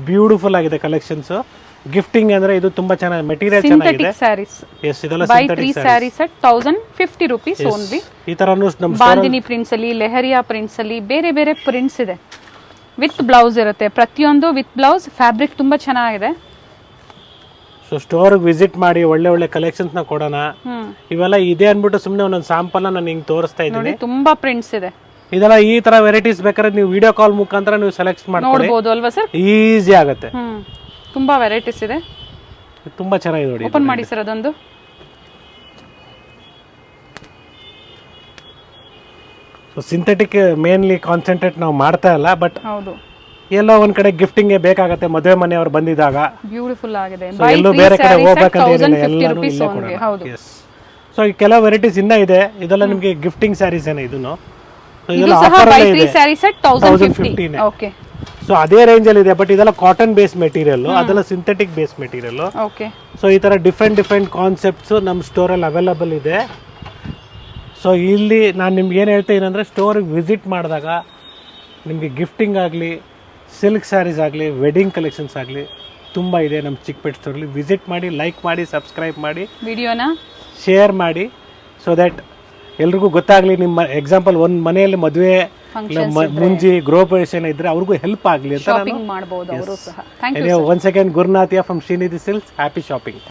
ಬ್ಯೂಟಿಫುಲ್ ಆಗಿದೆ ಕಲೆಕ್ಷನ್ಸ್. ಗಿಫ್ಟಿಂಗ್ ಅಂದ್ರೆ ಇದು ತುಂಬಾ ಚೆನ್ನಾಗಿದೆ, ಮೆಟೀರಿಯಲ್ ಚೆನ್ನಾಗಿದೆ. ಎಸ್, ಇದೆಲ್ಲ synthetic sarees at 1050 rupees only. ಈ ತರನು ನಮ್ಮ ಬಾಂದಿನಿ ಪ್ರಿಂಟ್ಸ್ ಅಲ್ಲಿ, ಲೆಹರಿಯಾ ಪ್ರಿಂಟ್ಸ್ ಅಲ್ಲಿ ಬೇರೆ ಬೇರೆ ಪ್ರಿಂಟ್ಸ್ ಇದೆ. ವಿತ್ ಬ್ಲೌಸ್ ಇರುತ್ತೆ, ಪ್ರತಿಯೊಂದು ವಿತ್ ಬ್ಲೌಸ್. ಫ್ಯಾಬ್ರಿಕ್ ತುಂಬಾ ಚೆನ್ನಾಗಿದೆ. ಸೊ ಸ್ಟೋರ್ಗೆ ವಿಸಿಟ್ ಮಾಡಿ ಒಳ್ಳೆ ಒಳ್ಳೆ ಕಲೆಕ್ಷನ್ಸ್ನ ಕೊಡೋಣ. ಇವೆಲ್ಲ ಇದೆ ಅಂದ್ಬಿಟ್ಟು ಸುಮ್ಮನೆ ಒಂದೊಂದು ಸಾಂಪಲ್ನ ನಾನು ಹಿಂಗೆ ತೋರಿಸ್ತಾ ಇದ್ದೀನಿ. ನೋಡಿ ತುಂಬಾ ಪ್ರಿಂಟ್ಸ್ ಇದೆ. ಇದೆಲ್ಲ ಈ ತರ ವೆರೈಟೀಸ್ ಬೇಕಾದ್ರೆ ನೀವು ವಿಡಿಯೋ ಕಾಲ್ ಮುಖಾಂತರ ನೀವು ಸೆಲೆಕ್ಟ್ ಮಾಡ್ಕೊಳ್ಳಿ, ನೋಡಬಹುದು ಅಲ್ವಾ ಸರ್? ಈಸಿ ಆಗುತ್ತೆ. ತುಂಬಾ ವೆರೈಟೀಸ್ ಇದೆ. ತುಂಬಾ ಚೆನ್ನಾಗಿದೆ ನೋಡಿ. ಓಪನ್ ಮಾಡಿ ಸರ್ ಅದೊಂದು. ಸೊ ಸಿಂಥೆಟಿಕ್ ಮೇನ್ಲಿ ಕಾನ್ಸಂಟ್ರೇಟ್ ನಾವು ಮಾಡ್ತಾ ಇಲ್ಲ, ಬಟ್ ಹೌದು ಎಲ್ಲೋ ಒಂದ್ ಕಡೆ ಗಿಫ್ಟಿಂಗ್ ಬೇಕಾಗತ್ತೆ, ಮದುವೆ ಮನೆಯವರು ಬಂದಿದಾಗ. ಬ್ಯೂಟಿಫುಲ್ ಆಗಿದೆ. ಎಲ್ಲೂ ಬೇರೆ ಕಡೆ ಹೋಗ್ಬೇಕಂತ ಏನಿಲ್ಲ, ಎಲ್ಲಾನು ಇಲ್ಲೇ ಕೊಡೋಣ. ಸೊ ಈ ಕೆಲವು ವೆರೈಟೀಸ್ ಇನ್ನ ಇದೆ, ಇದೆಲ್ಲ ನಿಮಗೆ ಗಿಫ್ಟಿಂಗ್ ಸ್ಯಾರೀಸ್ ಏನೇ ಇದನ್ನು. ಇದೆಲ್ಲ ಆಫರ್ ಅಲ್ಲೇ ಇದೆ, 1050. ಓಕೆ. ಸೊ ಅದೇ ರೇಂಜ್ ಅಲ್ಲಿ ಇದೆ, ಬಟ್ ಇದೆಲ್ಲ ಕಾಟನ್ ಬೇಸ್ ಮೆಟೀರಿಯಲ್, ಅದೆಲ್ಲ synthetic base material. Okay. So ಈ ತರ ಡಿಫ್ರೆಂಟ್ ಕಾನ್ಸೆಪ್ಟ್ಸ್ ನಮ್ಮ ಸ್ಟೋರಲ್ಲಿ ಅವೈಲಬಲ್ ಇದೆ. ಸೊ ಇಲ್ಲಿ ನಾನು ನಿಮ್ಗೆ ಏನು ಹೇಳ್ತೀನಿ ಅಂದರೆ, ಸ್ಟೋರಿಗೆ ವಿಸಿಟ್ ಮಾಡಿದಾಗ ನಿಮಗೆ ಗಿಫ್ಟಿಂಗ್ ಆಗಲಿ, ಸಿಲ್ಕ್ ಸ್ಯಾರೀಸ್ ಆಗಲಿ, ವೆಡ್ಡಿಂಗ್ ಕಲೆಕ್ಷನ್ಸ್ ಆಗಲಿ ತುಂಬ ಇದೆ ನಮ್ಮ ಚಿಕ್ಪೇಟ್ ಸ್ಟೋರಲ್ಲಿ. ವಿಸಿಟ್ ಮಾಡಿ, ಲೈಕ್ ಮಾಡಿ, ಸಬ್ಸ್ಕ್ರೈಬ್ ಮಾಡಿ, ವಿಡಿಯೋನ ಶೇರ್ ಮಾಡಿ, ಸೊ ದ್ಯಾಟ್ ಎಲ್ರಿಗೂ ಗೊತ್ತಾಗಲಿ. ನಿಮ್ಮ ಎಕ್ಸಾಂಪಲ್ ಒಂದು ಮನೆಯಲ್ಲಿ ಮದುವೆ ಮುಂಜಿ ಗೃಹಪ್ರವೇಶ ಇದ್ರೆ ಅವ್ರಿಗೂ ಹೆಲ್ಪ್ ಆಗಲಿ ಅಂತ. ಶಾಪಿಂಗ್ ಮಾಡಬಹುದು ಅವರು ಸಹ. ಥ್ಯಾಂಕ್ ಯು ಒನ್ಸ್ ಅಗೇನ್ ಗುರುನಾಥಿಯಾ from Shrinidhi silks. Happy shopping.